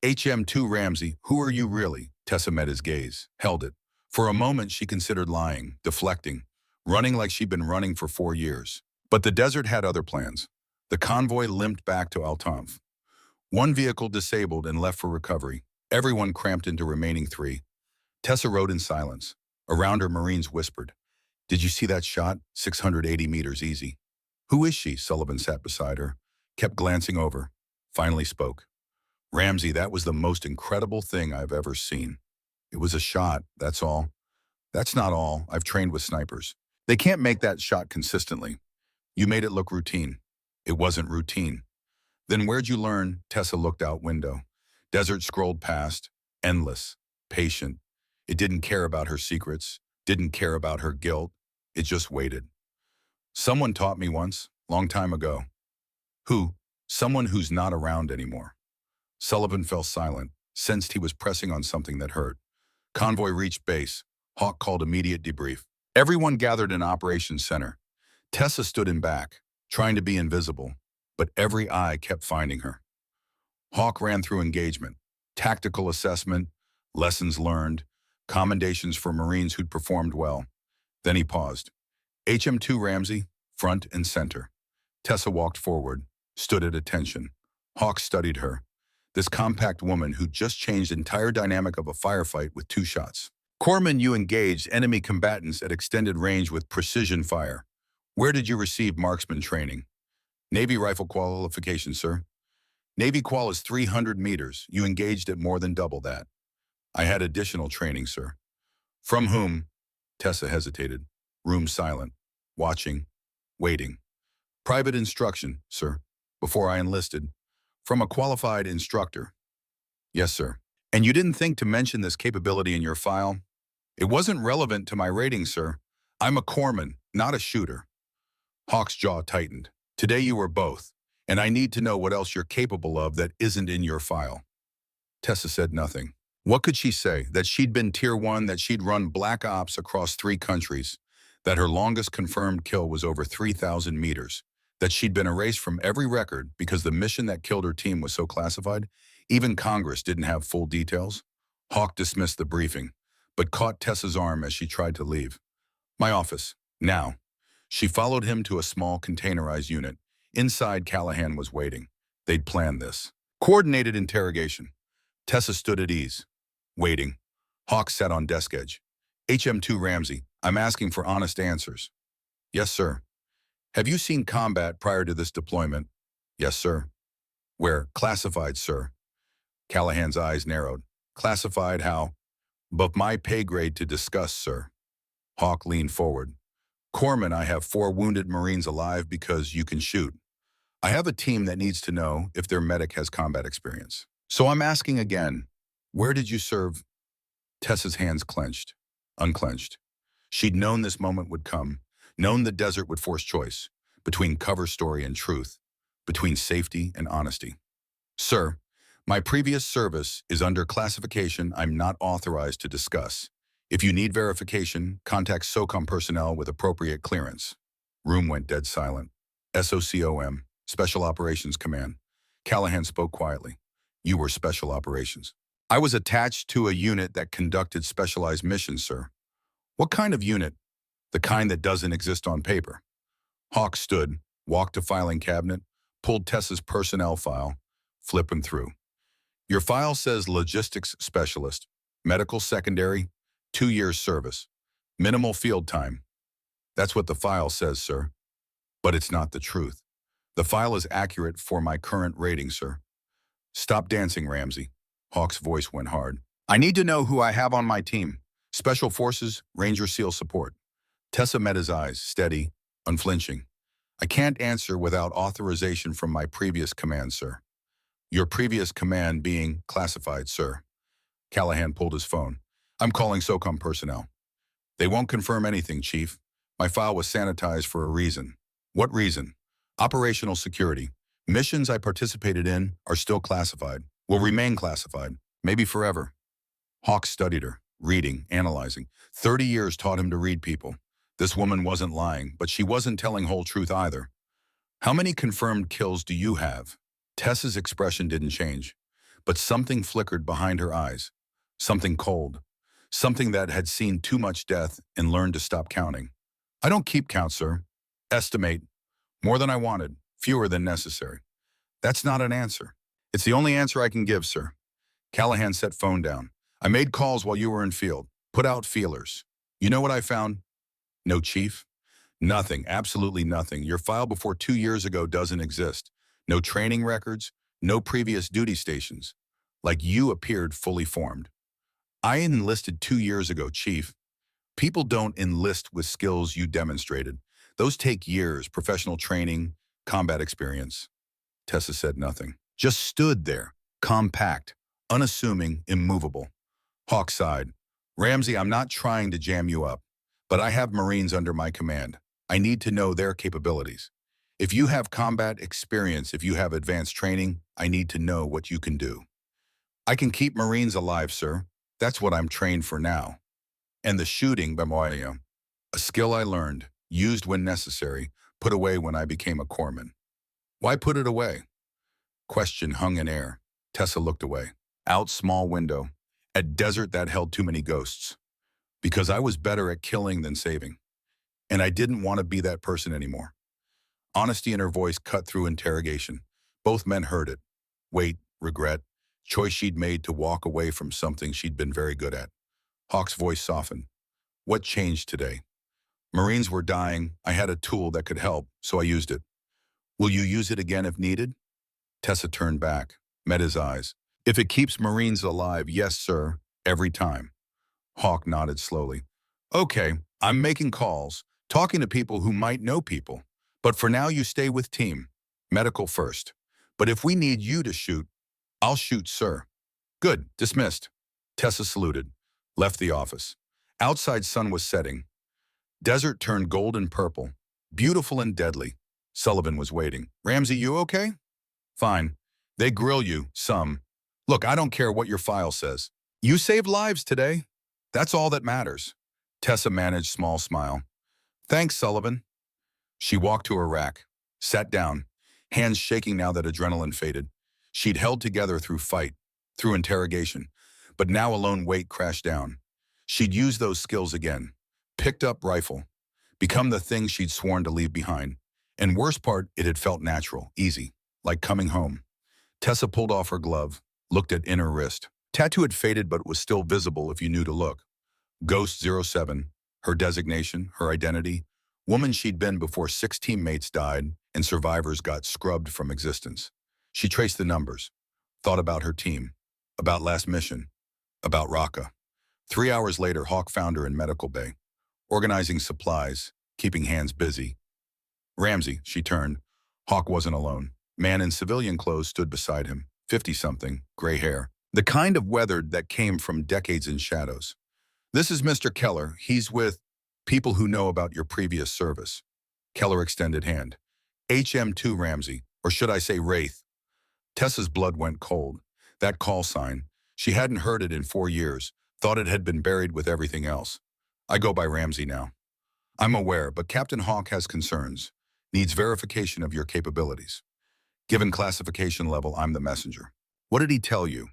HM2 Ramsey, who are you really? Tessa met his gaze, held it. For a moment she considered lying, deflecting, running like she'd been running for 4 years. But the desert had other plans. The convoy limped back to Altanf. 1 vehicle disabled and left for recovery. Everyone cramped into remaining 3. Tessa rode in silence. Around her, Marines whispered. Did you see that shot? 680 meters easy. Who is she? Sullivan sat beside her, kept glancing over, finally spoke. Ramsey, that was the most incredible thing I've ever seen. It was a shot, that's all. That's not all. I've trained with snipers. They can't make that shot consistently. You made it look routine. It wasn't routine. Then where'd you learn? Tessa looked out window. Desert scrolled past, endless, patient. It didn't care about her secrets, didn't care about her guilt. It just waited. Someone taught me once, long time ago. Who? Someone who's not around anymore. Sullivan fell silent, sensed he was pressing on something that hurt. Convoy reached base. Hawk called immediate debrief. Everyone gathered in operations center. Tessa stood in back, trying to be invisible, but every eye kept finding her. Hawk ran through engagement, tactical assessment, lessons learned, commendations for Marines who'd performed well. Then he paused. HM2 Ramsey, front and center. Tessa walked forward, stood at attention. Hawk studied her. This compact woman who just changed the entire dynamic of a firefight with 2 shots. Corpsman, you engaged enemy combatants at extended range with precision fire. Where did you receive marksman training? Navy rifle qualification, sir. Navy qual is 300 meters. You engaged at more than double that. I had additional training, sir. From whom? Tessa hesitated. Room silent. Watching. Waiting. Private instruction, sir. Before I enlisted. From a qualified instructor. Yes, sir. And you didn't think to mention this capability in your file? It wasn't relevant to my rating, sir. I'm a corpsman, not a shooter. Hawk's jaw tightened. Today you were both, and I need to know what else you're capable of that isn't in your file. Tessa said nothing. What could she say? That she'd been Tier 1, that she'd run black ops across 3 countries, that her longest confirmed kill was over 3,000 meters, that she'd been erased from every record because the mission that killed her team was so classified, even Congress didn't have full details. Hawk dismissed the briefing, but caught Tessa's arm as she tried to leave. My office, now. She followed him to a small containerized unit. Inside, Callahan was waiting. They'd planned this. Coordinated interrogation. Tessa stood at ease, waiting. Hawk sat on desk edge. HM2 Ramsey, I'm asking for honest answers. Yes, sir. Have you seen combat prior to this deployment? Yes, sir. Where? Classified, sir. Callahan's eyes narrowed. Classified how? Above my pay grade to discuss, sir. Hawk leaned forward. Corpsman, I have 4 wounded Marines alive because you can shoot. I have a team that needs to know if their medic has combat experience. So I'm asking again, where did you serve? Tessa's hands clenched, unclenched. She'd known this moment would come, known the desert would force choice, between cover story and truth, between safety and honesty. Sir, my previous service is under classification I'm not authorized to discuss. If you need verification, contact SOCOM personnel with appropriate clearance. Room went dead silent. SOCOM, Special Operations Command. Callahan spoke quietly. You were Special Operations. I was attached to a unit that conducted specialized missions, sir. What kind of unit? The kind that doesn't exist on paper. Hawk stood, walked to filing cabinet, pulled Tessa's personnel file, flipping through. Your file says logistics specialist, medical secondary, 2 years service, minimal field time. That's what the file says, sir. But it's not the truth. The file is accurate for my current rating, sir. Stop dancing, Ramsey. Hawk's voice went hard. I need to know who I have on my team. Special Forces, Ranger SEAL support. Tessa met his eyes, steady, unflinching. I can't answer without authorization from my previous command, sir. Your previous command being classified, sir. Callahan pulled his phone. I'm calling SOCOM personnel. They won't confirm anything, Chief. My file was sanitized for a reason. What reason? Operational security. Missions I participated in are still classified, will remain classified, maybe forever. Hawk studied her, reading, analyzing. 30 years taught him to read people. This woman wasn't lying, but she wasn't telling whole truth either. How many confirmed kills do you have? Tessa's expression didn't change, but something flickered behind her eyes. Something cold. Something that had seen too much death and learned to stop counting. I don't keep count, sir. Estimate. More than I wanted. Fewer than necessary. That's not an answer. It's the only answer I can give, sir. Callahan set phone down. I made calls while you were in field. Put out feelers. You know what I found? No, Chief. Nothing. Absolutely nothing. Your file before 2 years ago doesn't exist. No training records. No previous duty stations. Like you appeared fully formed. I enlisted 2 years ago, Chief. People don't enlist with skills you demonstrated. Those take years, professional training, combat experience. Tessa said nothing. Just stood there, compact, unassuming, immovable. Hawk sighed. Ramsey, I'm not trying to jam you up, but I have Marines under my command. I need to know their capabilities. If you have combat experience, if you have advanced training, I need to know what you can do. I can keep Marines alive, sir. That's what I'm trained for now. And the shooting, Bemoya, a skill I learned, used when necessary, put away when I became a corpsman. Why put it away? Question hung in air. Tessa looked away. Out small window. At desert that held too many ghosts. Because I was better at killing than saving. And I didn't want to be that person anymore. Honesty in her voice cut through interrogation. Both men heard it. Weight, regret, choice she'd made to walk away from something she'd been very good at. Hawk's voice softened. What changed today? Marines were dying. I had a tool that could help, so I used it. Will you use it again if needed? Tessa turned back, met his eyes. If it keeps Marines alive, yes, sir, every time. Hawk nodded slowly. Okay, I'm making calls, talking to people who might know people. But for now, you stay with team. Medical first. But if we need you to shoot, I'll shoot, sir. Good, dismissed. Tessa saluted, left the office. Outside sun was setting. Desert turned golden purple, beautiful and deadly. Sullivan was waiting. Ramsey, you okay? Fine. They grill you, some. Look, I don't care what your file says. You saved lives today. That's all that matters. Tessa managed small smile. Thanks, Sullivan. She walked to her rack, sat down, hands shaking now that adrenaline faded. She'd held together through fight, through interrogation, but now a lone weight crashed down. She'd used those skills again, picked up rifle, become the thing she'd sworn to leave behind. And worst part, it had felt natural, easy, like coming home. Tessa pulled off her glove, looked at inner wrist. Tattoo had faded but was still visible if you knew to look. Ghost 07, her designation, her identity, woman she'd been before 6 teammates died and survivors got scrubbed from existence. She traced the numbers, thought about her team, about last mission, about Raqqa. 3 hours later, Hawk found her in medical bay, organizing supplies, keeping hands busy. Ramsey, she turned. Hawk wasn't alone. Man in civilian clothes stood beside him, 50-something, gray hair. The kind of weathered that came from decades in shadows. This is Mr. Keller. He's with people who know about your previous service. Keller extended hand. HM2 Ramsey, or should I say Wraith. Tessa's blood went cold. That call sign, she hadn't heard it in 4 years, thought it had been buried with everything else. I go by Ramsey now. I'm aware, but Captain Hawk has concerns, needs verification of your capabilities. Given classification level, I'm the messenger. What did he tell you?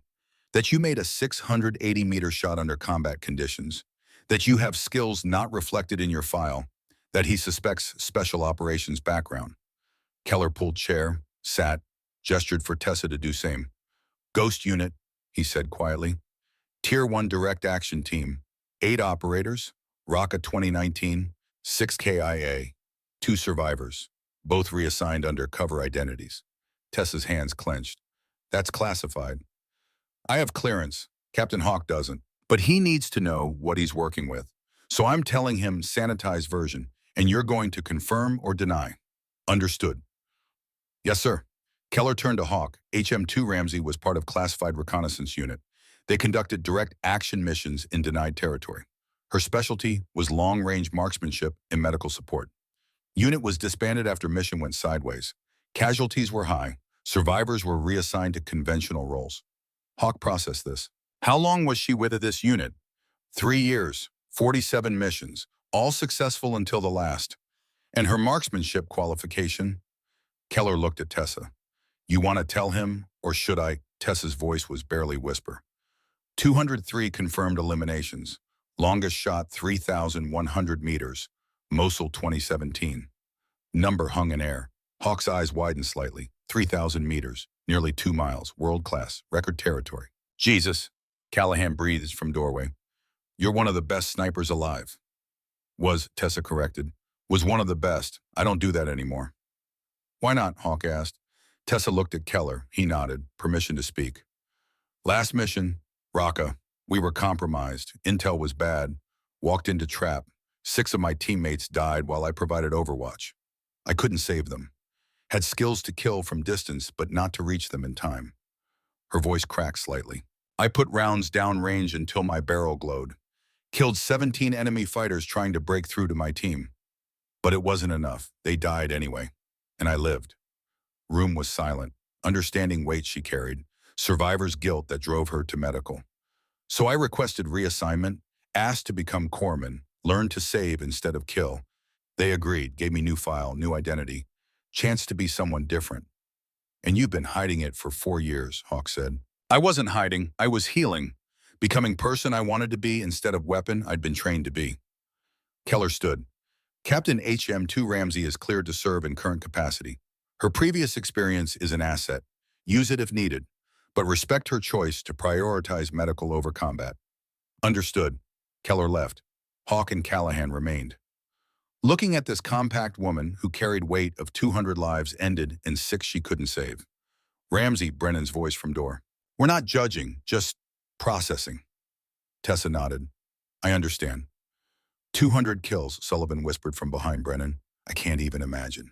That you made a 680-meter shot under combat conditions, that you have skills not reflected in your file, that he suspects special operations background. Keller pulled chair, sat, gestured for Tessa to do same. Ghost unit, he said quietly. Tier 1 direct action team, 8 operators, Raqqa 2019, 6 KIA, 2 survivors, both reassigned under cover identities. Tessa's hands clenched. That's classified. I have clearance. Captain Hawk doesn't. But he needs to know what he's working with. So I'm telling him sanitized version, and you're going to confirm or deny. Understood. Yes, sir. Keller turned to Hawk. HM2 Ramsey was part of classified reconnaissance unit. They conducted direct action missions in denied territory. Her specialty was long-range marksmanship and medical support. Unit was disbanded after mission went sideways. Casualties were high. Survivors were reassigned to conventional roles. Hawk processed this. How long was she with this unit? 3 years, 47 missions, all successful until the last. And her marksmanship qualification? Keller looked at Tessa. You want to tell him, or should I? Tessa's voice was barely whisper. 203 confirmed eliminations. Longest shot 3,100 meters. Mosul 2017. Number hung in air. Hawk's eyes widened slightly. 3,000 meters. Nearly 2 miles. World class. Record territory. Jesus. Callahan breathed from doorway. You're one of the best snipers alive. Was, Tessa corrected. Was one of the best. I don't do that anymore. Why not? Hawk asked. Tessa looked at Keller. He nodded. Permission to speak. Last mission, Raqqa. We were compromised. Intel was bad. Walked into trap. 6 of my teammates died while I provided overwatch. I couldn't save them. Had skills to kill from distance, but not to reach them in time. Her voice cracked slightly. I put rounds downrange until my barrel glowed. Killed 17 enemy fighters trying to break through to my team. But it wasn't enough. They died anyway. And I lived. Room was silent. Understanding weight she carried. Survivor's guilt that drove her to medical. So I requested reassignment, asked to become corpsman, learned to save instead of kill. They agreed, gave me new file, new identity. Chance to be someone different. And you've been hiding it for 4 years, Hawk said. I wasn't hiding, I was healing. Becoming person I wanted to be instead of weapon I'd been trained to be. Keller stood. Captain HM2 Ramsey is cleared to serve in current capacity. Her previous experience is an asset. Use it if needed. but respect her choice to prioritize medical over combat. Understood. Keller left. Hawk and Callahan remained. Looking at this compact woman who carried weight of 200 lives ended in 6 she couldn't save. Ramsey, Brennan's voice from door. We're not judging, just processing. Tessa nodded. I understand. 200 kills, Sullivan whispered from behind Brennan. I can't even imagine.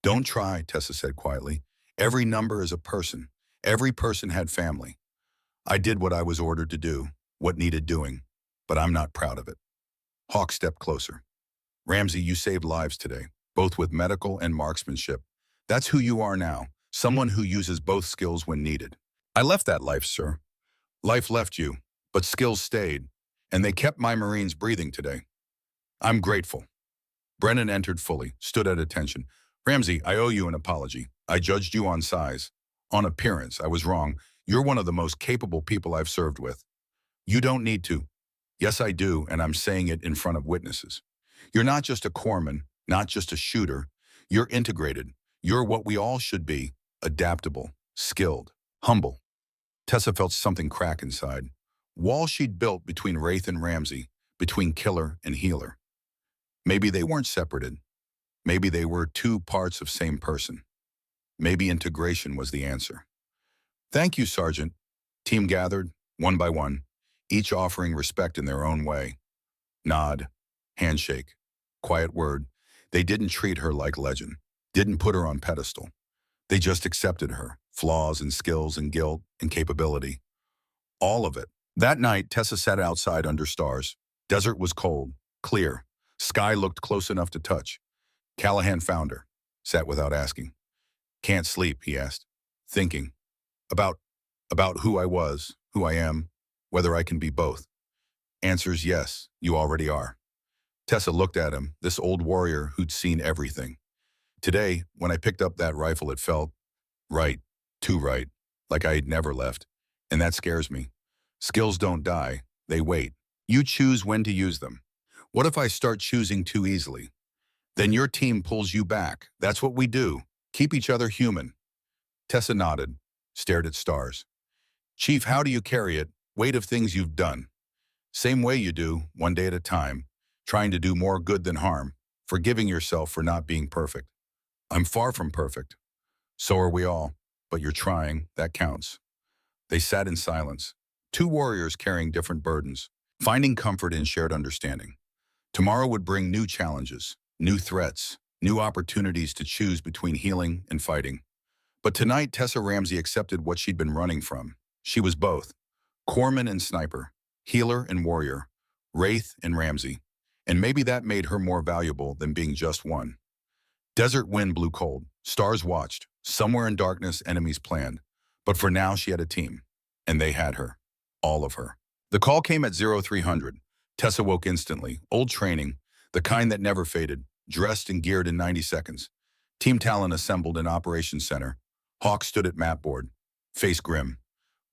Don't try, Tessa said quietly. Every number is a person. Every person had family. I did what I was ordered to do, what needed doing, but I'm not proud of it. Hawk stepped closer. Ramsey, you saved lives today, both with medical and marksmanship. That's who you are now, someone who uses both skills when needed. I left that life, sir. Life left you, but skills stayed, and they kept my Marines breathing today. I'm grateful. Brennan entered fully, stood at attention. Ramsey, I owe you an apology. I judged you on size. On appearance, I was wrong. You're one of the most capable people I've served with. You don't need to. Yes, I do, and I'm saying it in front of witnesses. You're not just a corpsman, not just a shooter. You're integrated. You're what we all should be, adaptable, skilled, humble. Tessa felt something crack inside. Wall she'd built between Wraith and Ramsey, between killer and healer. Maybe they weren't separated. Maybe they were two parts of same person. Maybe integration was the answer. Thank you, Sergeant. Team gathered, one by one, each offering respect in their own way. Nod, handshake, quiet word. They didn't treat her like legend, didn't put her on pedestal. They just accepted her, flaws and skills and guilt and capability. All of it. That night, Tessa sat outside under stars. Desert was cold, clear. Sky looked close enough to touch. Callahan found her, sat without asking. Can't sleep, he asked. Thinking. About who I was, who I am, whether I can be both. Answers yes, you already are. Tessa looked at him, this old warrior who'd seen everything. Today, when I picked up that rifle, it felt right, too right, like I had never left. And that scares me. Skills don't die, they wait. You choose when to use them. What if I start choosing too easily? Then your team pulls you back. That's what we do. Keep each other human. Tessa nodded, stared at stars. Chief, how do you carry it? Weight of things you've done. Same way you do, one day at a time, trying to do more good than harm, forgiving yourself for not being perfect. I'm far from perfect. So are we all, but you're trying, that counts. They sat in silence, two warriors carrying different burdens, finding comfort in shared understanding. Tomorrow would bring new challenges, new threats, new opportunities to choose between healing and fighting. But tonight, Tessa Ramsey accepted what she'd been running from. She was both, corpsman and sniper, healer and warrior, Wraith and Ramsey. And maybe that made her more valuable than being just one. Desert wind blew cold. Stars watched. Somewhere in darkness, enemies planned. But for now, she had a team. And they had her. All of her. The call came at 0300. Tessa woke instantly. Old training, the kind that never faded, dressed and geared in 90 seconds. Team Talon assembled in Operations Center. Hawk stood at map board, face grim.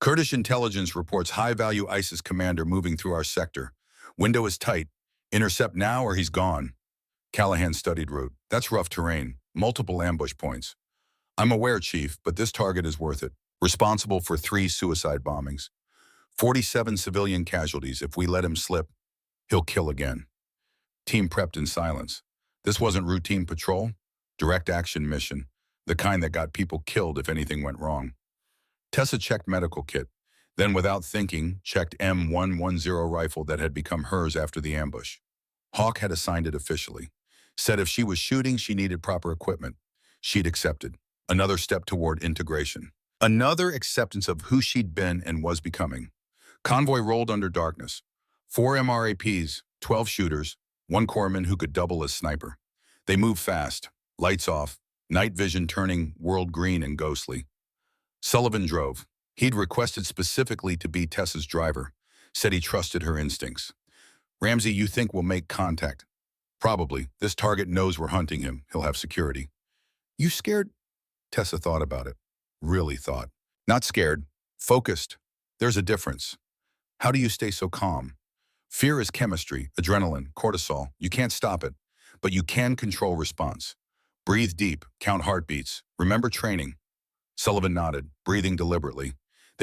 Kurdish intelligence reports high-value ISIS commander moving through our sector. Window is tight. Intercept now or he's gone. Callahan studied route. That's rough terrain. Multiple ambush points. I'm aware, Chief, but this target is worth it. Responsible for 3 suicide bombings. 47 civilian casualties. If we let him slip, he'll kill again. Team prepped in silence. This wasn't routine patrol. Direct action mission. The kind that got people killed if anything went wrong. Tessa checked medical kit. Then, without thinking, checked M110 rifle that had become hers after the ambush. Hawk had assigned it officially. Said if she was shooting, she needed proper equipment. She'd accepted. Another step toward integration. Another acceptance of who she'd been and was becoming. Convoy rolled under darkness. 4 MRAPs, 12 shooters, 1 corpsman who could double as sniper. They moved fast, lights off, night vision turning world green and ghostly. Sullivan drove. He'd requested specifically to be Tessa's driver. Said he trusted her instincts. Ramsey, you think we'll make contact? Probably. This target knows we're hunting him. He'll have security. You scared? Tessa thought about it. Really thought. Not scared. Focused. There's a difference. How do you stay so calm? Fear is chemistry, adrenaline, cortisol. You can't stop it, but you can control response. Breathe deep, count heartbeats. Remember training. Sullivan nodded, breathing deliberately.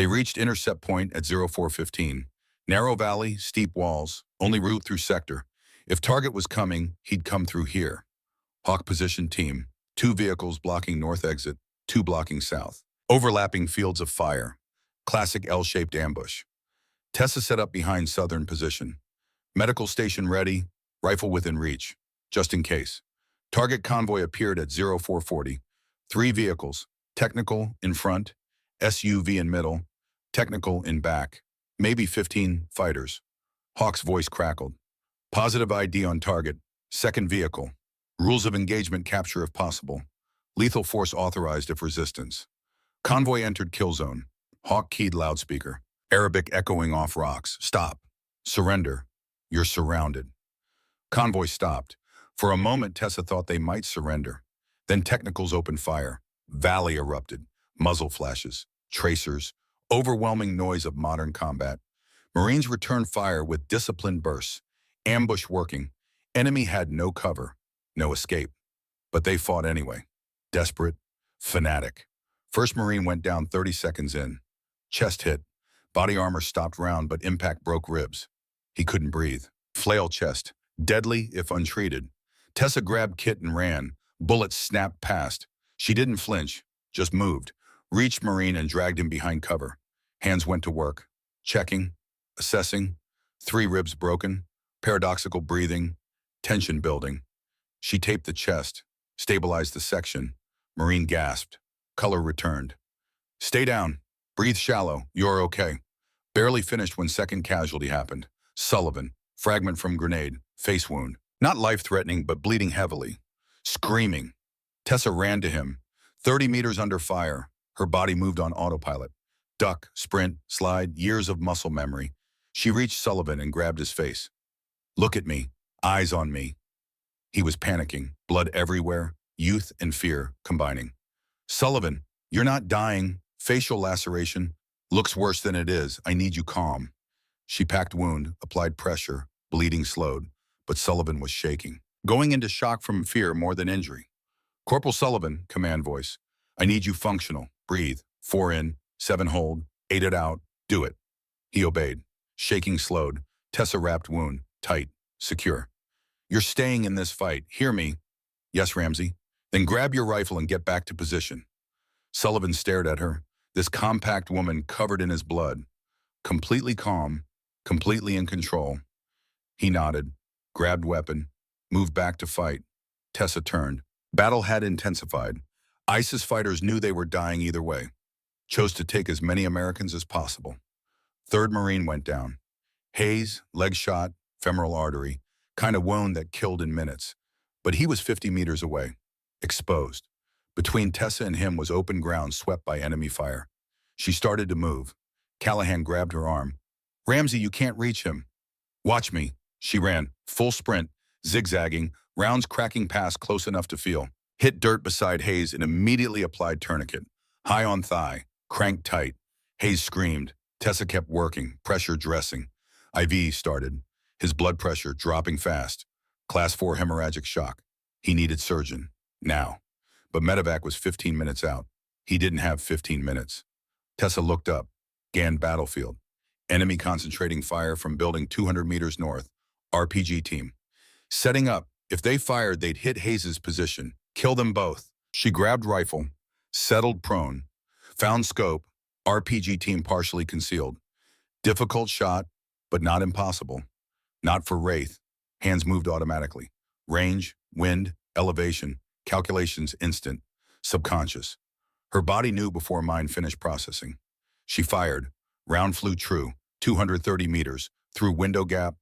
They reached intercept point at 0415. Narrow valley, steep walls, only route through sector. If target was coming, he'd come through here. Hawk position team. 2 vehicles blocking north exit, 2 blocking south. Overlapping fields of fire. Classic L-shaped ambush. Tessa set up behind southern position. Medical station ready, rifle within reach, just in case. Target convoy appeared at 0440. 3 vehicles, technical in front, SUV in middle, technical in back, maybe 15 fighters. Hawk's voice crackled. Positive ID on target, second vehicle. Rules of engagement capture if possible. Lethal force authorized if resistance. Convoy entered kill zone. Hawk keyed loudspeaker. Arabic echoing off rocks. Stop. Surrender. You're surrounded. Convoy stopped. For a moment, Tessa thought they might surrender. Then technicals opened fire. Valley erupted. Muzzle flashes. Tracers. Overwhelming noise of modern combat. Marines returned fire with disciplined bursts. Ambush working. Enemy had no cover. No escape. But they fought anyway. Desperate. Fanatic. First Marine went down 30 seconds in. Chest hit. Body armor stopped round, but impact broke ribs. He couldn't breathe. Flail chest. Deadly if untreated. Tessa grabbed kit and ran. Bullets snapped past. She didn't flinch, just moved. Reached Marine and dragged him behind cover. Hands went to work. Checking. Assessing. 3 ribs broken. Paradoxical breathing. Tension building. She taped the chest. Stabilized the section. Marine gasped. Color returned. Stay down. Breathe shallow. You're okay. Barely finished when second casualty happened. Sullivan. Fragment from grenade. Face wound. Not life-threatening, but bleeding heavily. Screaming. Tessa ran to him. 30 meters under fire. Her body moved on autopilot. Duck, sprint, slide, years of muscle memory. She reached Sullivan and grabbed his face. Look at me. Eyes on me. He was panicking. Blood everywhere. Youth and fear combining. Sullivan, you're not dying. Facial laceration. Looks worse than it is. I need you calm. She packed wound, applied pressure. Bleeding slowed. But Sullivan was shaking. Going into shock from fear more than injury. Corporal Sullivan, command voice. I need you functional. Breathe. 4 in, 7 hold, 8 it out. Do it. He obeyed. Shaking slowed. Tessa wrapped wound. Tight. Secure. You're staying in this fight. Hear me? Yes, Ramsey. Then grab your rifle and get back to position. Sullivan stared at her. This compact woman covered in his blood. Completely calm. Completely in control. He nodded. Grabbed weapon. Moved back to fight. Tessa turned. Battle had intensified. ISIS fighters knew they were dying either way. Chose to take as many Americans as possible. Third Marine went down. Hayes, leg shot, femoral artery, kind of wound that killed in minutes. But he was 50 meters away. Exposed. Between Tessa and him was open ground swept by enemy fire. She started to move. Callahan grabbed her arm. Ramsey, you can't reach him. Watch me. She ran, full sprint, zigzagging, rounds cracking past close enough to feel. Hit dirt beside Hayes and immediately applied tourniquet. High on thigh, cranked tight. Hayes screamed. Tessa kept working, pressure dressing. IV started. His blood pressure dropping fast. Class 4 hemorrhagic shock. He needed surgeon. Now. But medevac was 15 minutes out. He didn't have 15 minutes. Tessa looked up. Scanned battlefield. Enemy concentrating fire from building 200 meters north. RPG team. Setting up. If they fired, they'd hit Hayes' position. Kill them both. She grabbed rifle. Settled prone. Found scope. RPG team partially concealed. Difficult shot, but not impossible. Not for Wraith. Hands moved automatically. Range, wind, elevation, calculations instant. Subconscious. Her body knew before mind finished processing. She fired. Round flew true. 230 meters. Through window gap.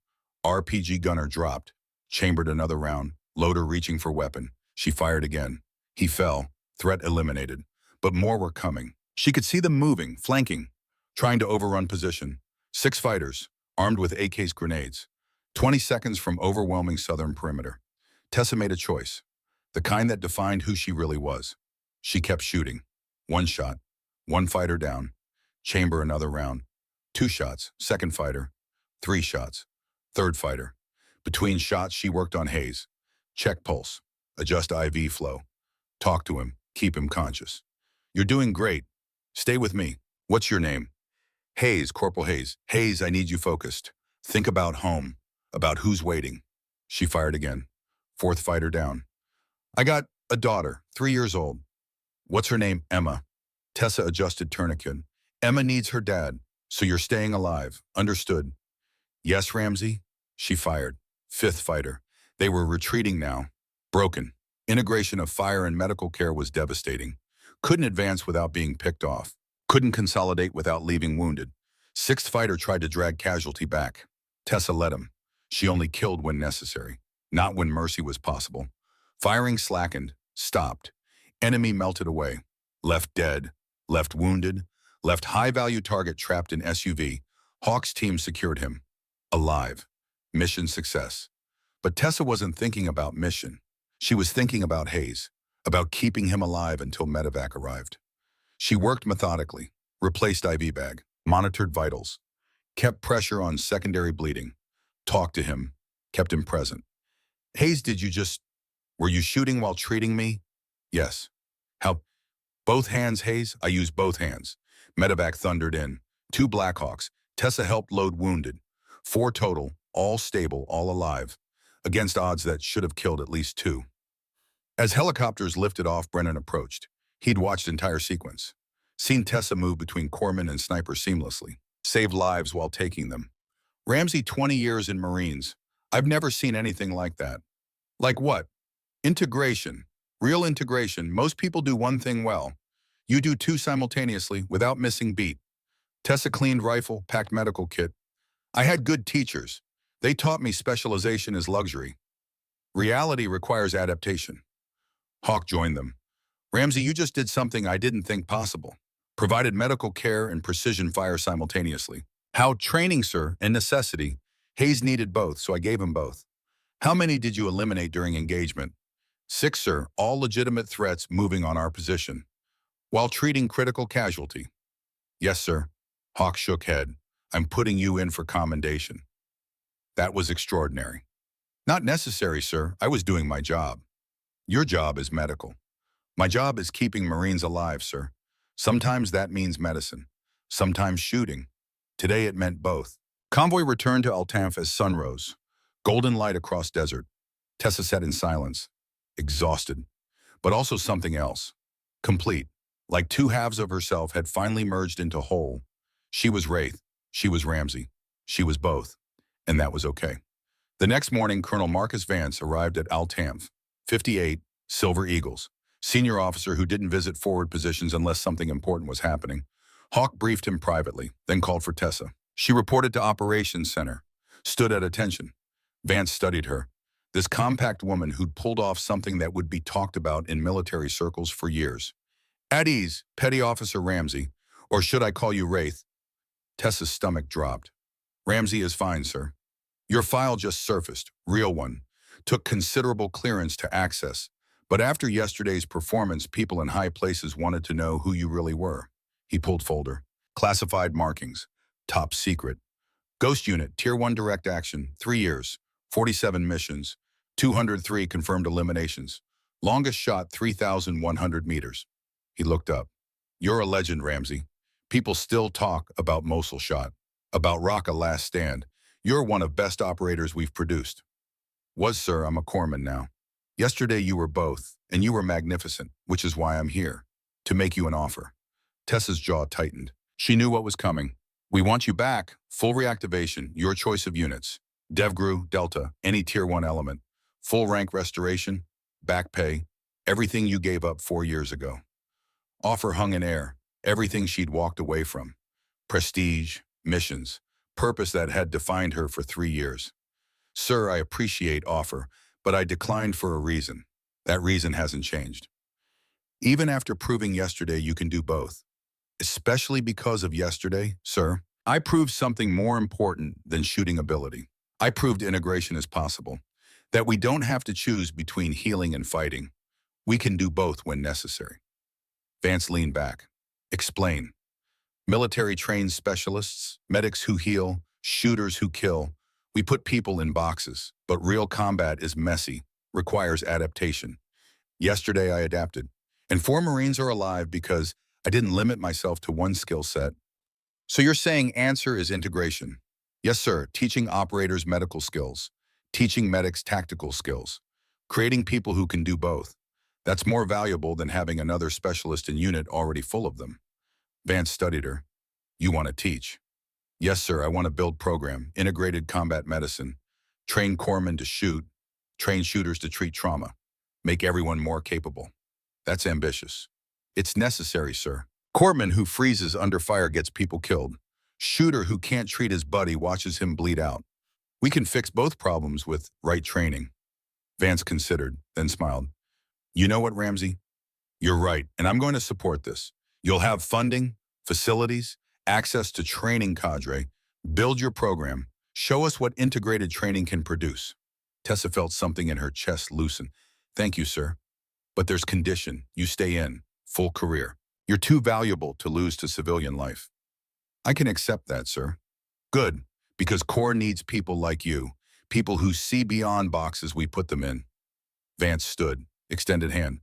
RPG gunner dropped. Chambered another round. Loader reaching for weapon. She fired again. He fell. Threat eliminated. But more were coming. She could see them moving, flanking, trying to overrun position. 6 fighters, armed with AK's grenades. 20 seconds from overwhelming southern perimeter. Tessa made a choice. The kind that defined who she really was. She kept shooting. 1 shot. 1 fighter down. Chamber another round. 2 shots. 2nd fighter. 3 shots. 3rd fighter. Between shots, she worked on Hayes. Check pulse. Adjust IV flow. Talk to him. Keep him conscious. You're doing great. Stay with me. What's your name? Hayes, Corporal Hayes. Hayes, I need you focused. Think about home, about who's waiting. She fired again. Fourth fighter down. I got a daughter, 3 years old. What's her name? Emma. Tessa adjusted tourniquet. Emma needs her dad, so you're staying alive. Understood. Yes, Ramsey? She fired. Fifth fighter. They were retreating now. Broken. Integration of fire and medical care was devastating. Couldn't advance without being picked off. Couldn't consolidate without leaving wounded. Sixth fighter tried to drag casualty back. Tessa let him. She only killed when necessary, not when mercy was possible. Firing slackened, stopped. Enemy melted away. Left dead, left wounded, left high-value target trapped in SUV. Hawk's team secured him. Alive. Mission success. But Tessa wasn't thinking about mission. She was thinking about Hayes, about keeping him alive until medevac arrived. She worked methodically, replaced IV bag, monitored vitals, kept pressure on secondary bleeding, talked to him, kept him present. Hayes, were you shooting while treating me? Yes. How? Both hands, Hayes? I used both hands. Medevac thundered in. 2 Blackhawks. Tessa helped load wounded. 4 total, all stable, all alive, against odds that should have killed at least 2. As helicopters lifted off, Brennan approached. He'd watched entire sequence. Seen Tessa move between corpsmen and snipers seamlessly. Saved lives while taking them. Ramsey, 20 years in Marines. I've never seen anything like that. Like what? Integration. Real integration. Most people do one thing well. You do 2 simultaneously without missing beat. Tessa cleaned rifle, packed medical kit. I had good teachers. They taught me specialization is luxury. Reality requires adaptation. Hawk joined them. Ramsey, you just did something I didn't think possible. Provided medical care and precision fire simultaneously. How? Training, sir, and necessity. Hayes needed both, so I gave him both. How many did you eliminate during engagement? 6, sir, all legitimate threats moving on our position, while treating critical casualty. Yes, sir. Hawk shook head. I'm putting you in for commendation. That was extraordinary. Not necessary, sir. I was doing my job. Your job is medical. My job is keeping Marines alive, sir. Sometimes that means medicine. Sometimes shooting. Today it meant both. Convoy returned to Al-Tanf as sun rose. Golden light across desert. Tessa sat in silence. Exhausted. But also something else. Complete. Like 2 halves of herself had finally merged into whole. She was Wraith. She was Ramsey. She was both. And that was okay. The next morning, Colonel Marcus Vance arrived at Al-Tanf, 58, Silver Eagles, senior officer who didn't visit forward positions unless something important was happening. Hawk briefed him privately, then called for Tessa. She reported to Operations Center, stood at attention. Vance studied her. This compact woman who'd pulled off something that would be talked about in military circles for years. At ease, Petty Officer Ramsey, or should I call you Wraith? Tessa's stomach dropped. Ramsey is fine, sir. Your file just surfaced, real one. Took considerable clearance to access, but after yesterday's performance, people in high places wanted to know who you really were. He pulled folder. Classified markings. Top secret. Ghost Unit, Tier 1 direct action, 3 years, 47 missions, 203 confirmed eliminations. Longest shot, 3,100 meters. He looked up. You're a legend, Ramsey. People still talk about Mosul shot, about Raqqa last stand. You're one of best operators we've produced. Was, sir, I'm a corpsman now. Yesterday you were both, and you were magnificent, which is why I'm here, to make you an offer. Tessa's jaw tightened. She knew what was coming. We want you back, full reactivation, your choice of units. DevGru, Delta, any Tier 1 element. Full rank restoration, back pay, everything you gave up 4 years ago. Offer hung in air, everything she'd walked away from. Prestige, missions, purpose that had defined her for 3 years. Sir, I appreciate offer, but I declined for a reason. That reason hasn't changed. Even after proving yesterday you can do both. Especially because of yesterday, sir, I proved something more important than shooting ability. I proved integration is possible, that we don't have to choose between healing and fighting. We can do both when necessary. Vance leaned back. Explain. Military-trained specialists, medics who heal, shooters who kill. We put people in boxes, but real combat is messy, requires adaptation. Yesterday I adapted, and 4 Marines are alive because I didn't limit myself to one skill set. So you're saying answer is integration? Yes, sir. Teaching operators medical skills, teaching medics tactical skills, creating people who can do both. That's more valuable than having another specialist in unit already full of them. Vance studied her. You want to teach? Yes, sir. I want to build program, integrated combat medicine, train corpsmen to shoot, train shooters to treat trauma, make everyone more capable. That's ambitious. It's necessary, sir. Corpsman who freezes under fire gets people killed. Shooter who can't treat his buddy watches him bleed out. We can fix both problems with right training. Vance considered, then smiled. You know what, Ramsey? You're right, and I'm going to support this. You'll have funding, facilities, access to training cadre. Build your program. Show us what integrated training can produce. Tessa felt something in her chest loosen. Thank you, sir. But there's condition. You stay in. Full career. You're too valuable to lose to civilian life. I can accept that, sir. Good, because Corps needs people like you, people who see beyond boxes we put them in. Vance stood, extended hand.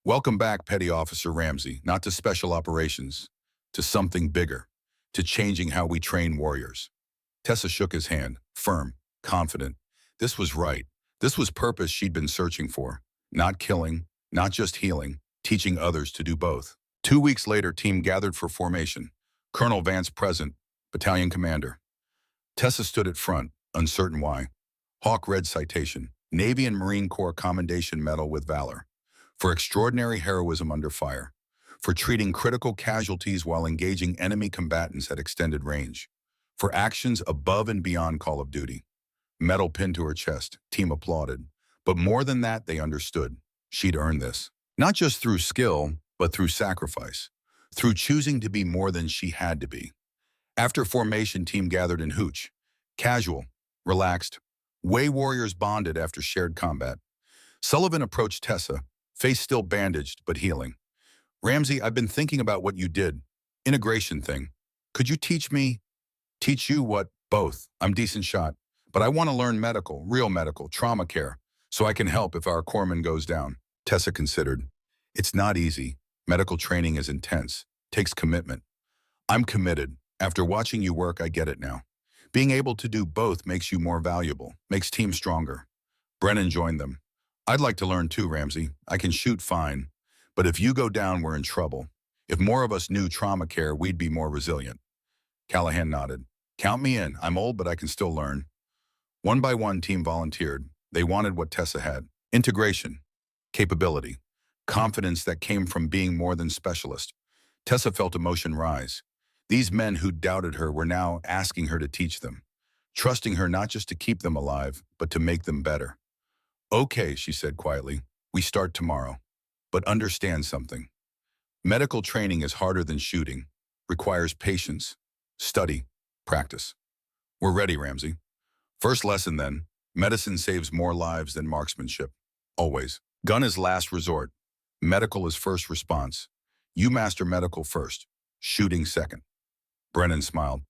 Welcome back, Petty Officer Ramsey, not to special operations, to something bigger, to changing how we train warriors. Tessa shook his hand, firm, confident. This was right. This was purpose she'd been searching for. Not killing, not just healing, teaching others to do both. 2 weeks later, team gathered for formation. Colonel Vance present, battalion commander. Tessa stood at front, uncertain why. Hawk read citation, Navy and Marine Corps Commendation Medal with Valor, for extraordinary heroism under fire, for treating critical casualties while engaging enemy combatants at extended range, for actions above and beyond call of duty. Medal pinned to her chest, team applauded. But more than that, they understood. She'd earned this. Not just through skill, but through sacrifice, through choosing to be more than she had to be. After formation, team gathered in hooch. Casual, relaxed, way warriors bonded after shared combat. Sullivan approached Tessa, face still bandaged but healing. Ramsey, I've been thinking about what you did. Integration thing. Could you teach me? Teach you what? Both. I'm decent shot. But I want to learn medical, real medical, trauma care, so I can help if our corpsman goes down. Tessa considered. It's not easy. Medical training is intense, takes commitment. I'm committed. After watching you work, I get it now. Being able to do both makes you more valuable, makes team stronger. Brennan joined them. I'd like to learn too, Ramsey. I can shoot fine. But if you go down, we're in trouble. If more of us knew trauma care, we'd be more resilient. Callahan nodded. Count me in. I'm old, but I can still learn. One by one, team volunteered. They wanted what Tessa had. Integration, capability, confidence that came from being more than specialist. Tessa felt emotion rise. These men who doubted her were now asking her to teach them, trusting her not just to keep them alive, but to make them better. Okay, she said quietly, we start tomorrow. But understand something. Medical training is harder than shooting, requires patience, study, practice. We're ready, Ramsey. First lesson then, medicine saves more lives than marksmanship. Always. Gun is last resort. Medical is first response. You master medical first, shooting second. Brennan smiled.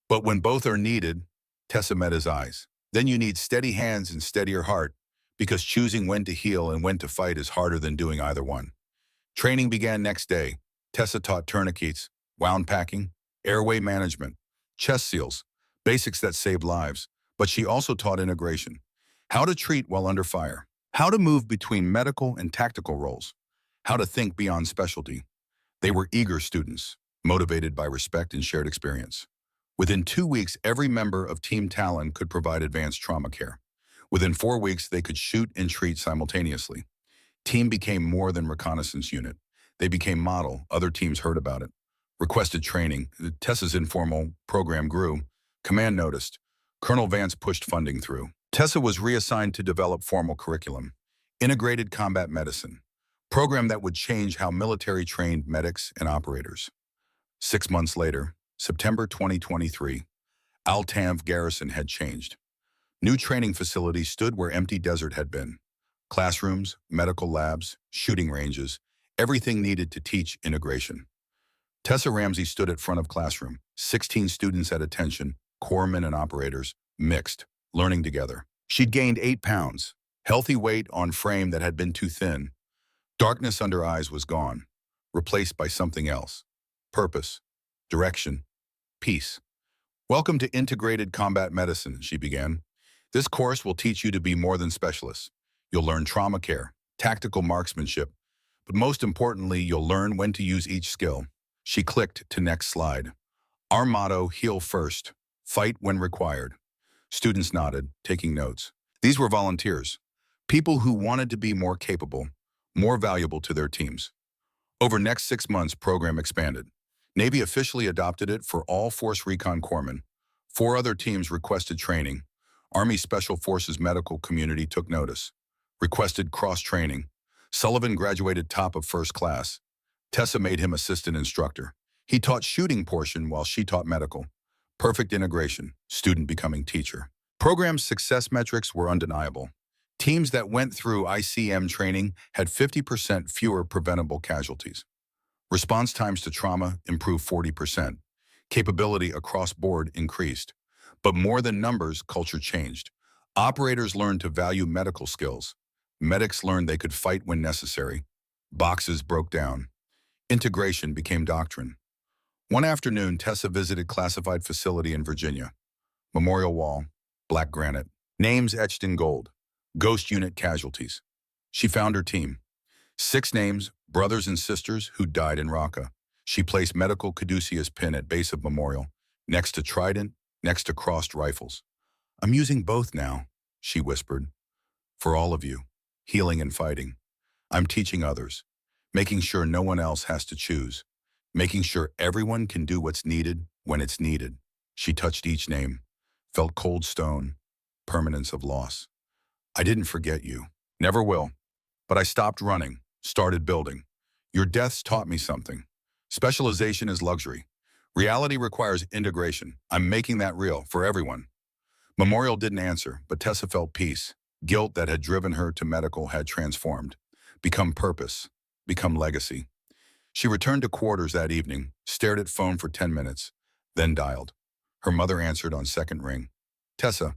But when both are needed, Tessa met his eyes. Then you need steady hands and steadier heart, because choosing when to heal and when to fight is harder than doing either one. Training began next day. Tessa taught tourniquets, wound packing, airway management, chest seals, basics that saved lives. But she also taught integration, how to treat while under fire, how to move between medical and tactical roles, how to think beyond specialty. They were eager students, motivated by respect and shared experience. Within 2 weeks, every member of Team Talon could provide advanced trauma care. Within 4 weeks, they could shoot and treat simultaneously. Team became more than reconnaissance unit. They became model. Other teams heard about it. Requested training. Tessa's informal program grew. Command noticed. Colonel Vance pushed funding through. Tessa was reassigned to develop formal curriculum. Integrated combat medicine. Program that would change how military trained medics and operators. 6 months later, September 2023, Al-Tanf garrison had changed. New training facilities stood where empty desert had been. Classrooms, medical labs, shooting ranges, everything needed to teach integration. Tessa Ramsey stood at front of classroom, 16 students at attention, corpsmen and operators, mixed, learning together. She'd gained 8 pounds, healthy weight on frame that had been too thin. Darkness under eyes was gone, replaced by something else. Purpose, direction, Peace. Welcome to Integrated Combat Medicine, she began. This course will teach you to be more than specialists. You'll learn trauma care, tactical marksmanship, but most importantly, you'll learn when to use each skill. She clicked to next slide. Our motto, heal first, fight when required. Students nodded, taking notes. These were volunteers, people who wanted to be more capable, more valuable to their teams. Over next 6 months, program expanded. Navy officially adopted it for all Force Recon Corpsmen. 4 other teams requested training. Army Special Forces medical community took notice. Requested cross-training. Sullivan graduated top of first class. Tessa made him assistant instructor. He taught shooting portion while she taught medical. Perfect integration, student becoming teacher. Program's success metrics were undeniable. Teams that went through ICM training had 50% fewer preventable casualties. Response times to trauma improved 40%. Capability across board increased. But more than numbers, culture changed. Operators learned to value medical skills. Medics learned they could fight when necessary. Boxes broke down. Integration became doctrine. One afternoon, Tessa visited classified facility in Virginia. Memorial wall, black granite. Names etched in gold. Ghost unit casualties. She found her team. 6 names, brothers and sisters who died in Raqqa. She placed medical caduceus pin at base of memorial, next to trident, next to crossed rifles. I'm using both now, she whispered. For all of you, healing and fighting. I'm teaching others, making sure no one else has to choose, making sure everyone can do what's needed when it's needed. She touched each name, felt cold stone, permanence of loss. I didn't forget you, never will, but I stopped running, started building. Your deaths taught me something. Specialization is luxury. Reality requires integration. I'm making that real for everyone. Memorial didn't answer, but Tessa felt peace. Guilt that had driven her to medical had transformed, become purpose, become legacy. She returned to quarters that evening, stared at phone for 10 minutes, then dialed. Her mother answered on second ring. Tessa.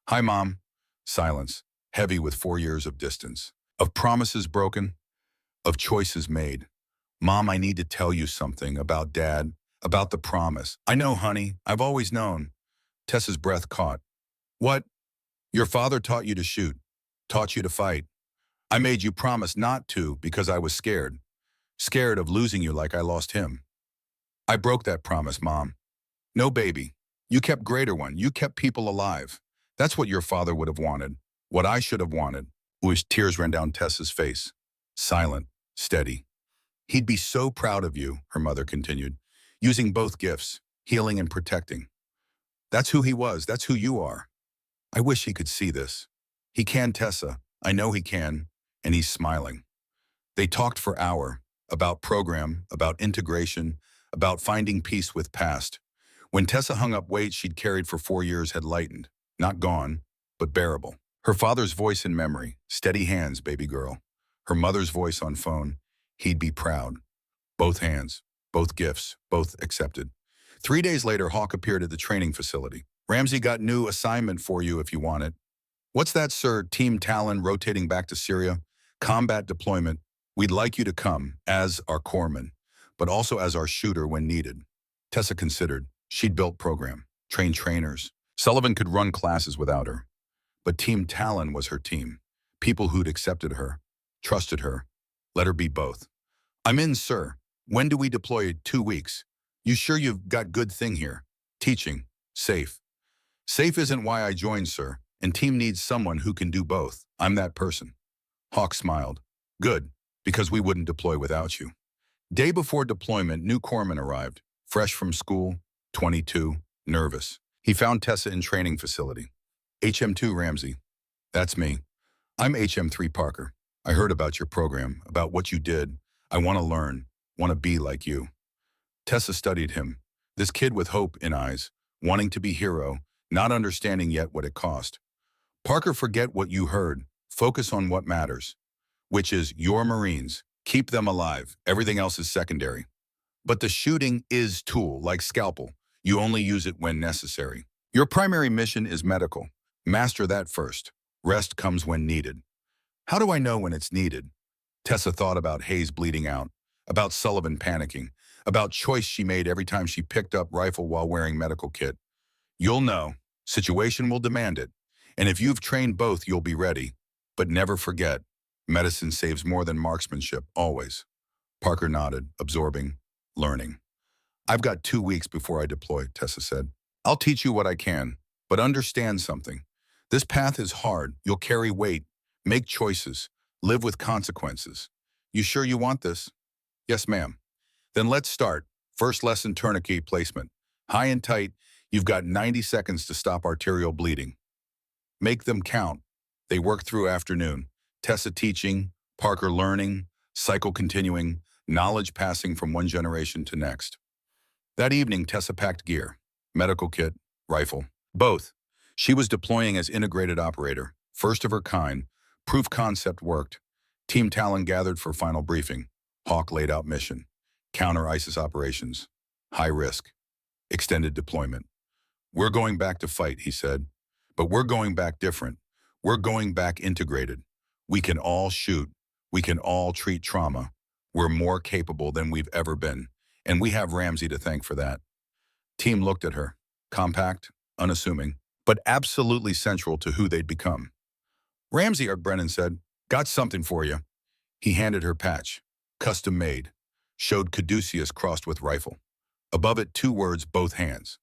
Hi, Mom. Silence, heavy with 4 years of distance. Of promises broken, of choices made. Mom, I need to tell you something about Dad, about the promise. I know, honey, I've always known. Tessa's breath caught. What? Your father taught you to shoot, taught you to fight. I made you promise not to because I was scared. Scared of losing you like I lost him. I broke that promise, Mom. No, baby. You kept greater one. You kept people alive. That's what your father would have wanted. What I should have wanted. Tears ran down Tessa's face. Silent, steady. He'd be so proud of you, her mother continued, using both gifts, healing and protecting. That's who he was. That's who you are. I wish he could see this. He can, Tessa. I know he can. And he's smiling. They talked for hours about program, about integration, about finding peace with past. When Tessa hung up, weight she'd carried for 4 years had lightened, not gone, but bearable. Her father's voice in memory, steady hands, baby girl. Her mother's voice on phone, he'd be proud. Both hands, both gifts, both accepted. 3 days later, Hawk appeared at the training facility. Ramsey got new assignment for you if you want it. What's that, sir? Team Talon rotating back to Syria. Combat deployment. We'd like you to come as our corpsman, but also as our shooter when needed. Tessa considered. She'd built program, trained trainers. Sullivan could run classes without her. But Team Talon was her team. People who'd accepted her, trusted her, let her be both. I'm in, sir. When do we deploy? 2 weeks. You sure you've got good thing here? Teaching. Safe. Safe isn't why I joined, sir. And team needs someone who can do both. I'm that person. Hawk smiled. Good, because we wouldn't deploy without you. Day before deployment, new corpsman arrived. Fresh from school, 22, nervous. He found Tessa in training facility. HM2 Ramsey. That's me. I'm HM3 Parker. I heard about your program, about what you did. I want to learn, want to be like you. Tessa studied him. This kid with hope in eyes, wanting to be hero, not understanding yet what it cost. Parker, forget what you heard. Focus on what matters, which is your Marines. Keep them alive. Everything else is secondary. But the shooting is tool, like scalpel. You only use it when necessary. Your primary mission is medical. Master that first. Rest comes when needed. How do I know when it's needed? Tessa thought about Hayes bleeding out, about Sullivan panicking, about choice she made every time she picked up rifle while wearing medical kit. You'll know. Situation will demand it. And if you've trained both, you'll be ready. But never forget, medicine saves more than marksmanship, always. Parker nodded, absorbing, learning. I've got 2 weeks before I deploy, Tessa said. I'll teach you what I can, but understand something. This path is hard. You'll carry weight, make choices, live with consequences. You sure you want this? Yes, ma'am. Then let's start. First lesson, tourniquet placement. High and tight, you've got 90 seconds to stop arterial bleeding. Make them count. They work through afternoon. Tessa teaching, Parker learning, cycle continuing, knowledge passing from one generation to next. That evening, Tessa packed gear, medical kit, rifle, both. She was deploying as integrated operator, first of her kind. Proof concept worked. Team Talon gathered for final briefing. Hawk laid out mission. Counter ISIS operations. High risk. Extended deployment. We're going back to fight, he said. But we're going back different. We're going back integrated. We can all shoot. We can all treat trauma. We're more capable than we've ever been. And we have Ramsey to thank for that. Team looked at her. Compact, unassuming, but absolutely central to who they'd become. Ramsey, Brennan said, got something for you. He handed her patch. Custom made. Showed caduceus crossed with rifle. Above it, 2 words, both hands.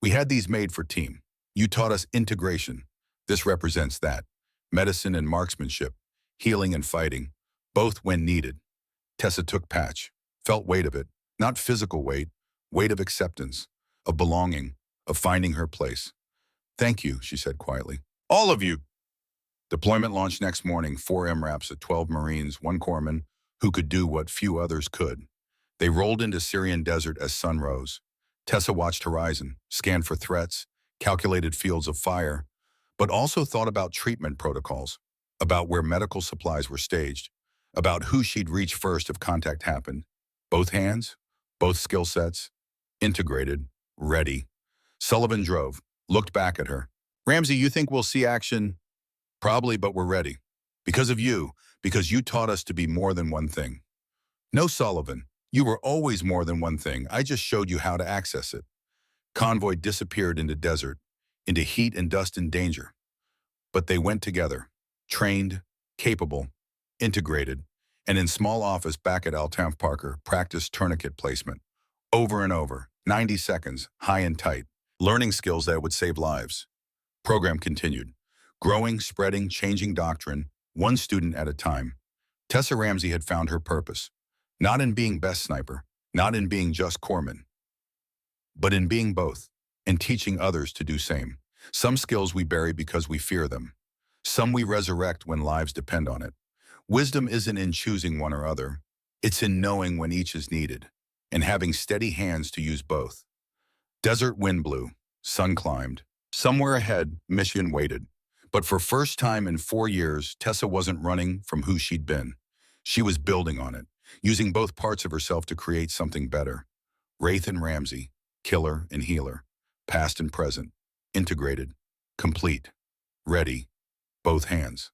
We had these made for team. You taught us integration. This represents that. Medicine and marksmanship. Healing and fighting. Both when needed. Tessa took patch. Felt weight of it. Not physical weight. Weight of acceptance. Of belonging. Of finding her place. Thank you, she said quietly. All of you. Deployment launched next morning. 4 MRAPs at 12 Marines, 1 corpsman, who could do what few others could. They rolled into Syrian desert as sun rose. Tessa watched horizon, scanned for threats, calculated fields of fire, but also thought about treatment protocols, about where medical supplies were staged, about who she'd reach first if contact happened. Both hands, both skill sets, integrated, ready. Sullivan drove, looked back at her. Ramsey, you think we'll see action? Probably, but we're ready. Because of you, because you taught us to be more than one thing. No, Sullivan, you were always more than one thing. I just showed you how to access it. Convoy disappeared into desert, into heat and dust and danger. But they went together, trained, capable, integrated, and in small office back at Altamf Parker, practiced tourniquet placement. Over and over, 90 seconds, high and tight, learning skills that would save lives. Program continued, growing, spreading, changing doctrine, one student at a time. Tessa Ramsey had found her purpose, not in being best sniper, not in being just corpsman, but in being both, and teaching others to do same. Some skills we bury because we fear them. Some we resurrect when lives depend on it. Wisdom isn't in choosing one or other. It's in knowing when each is needed, and having steady hands to use both. Desert wind blew, sun climbed. Somewhere ahead, mission waited. But for first time in 4 years, Tessa wasn't running from who she'd been. She was building on it, using both parts of herself to create something better. Wraith and Ramsey, killer and healer, past and present, integrated, complete, ready, both hands.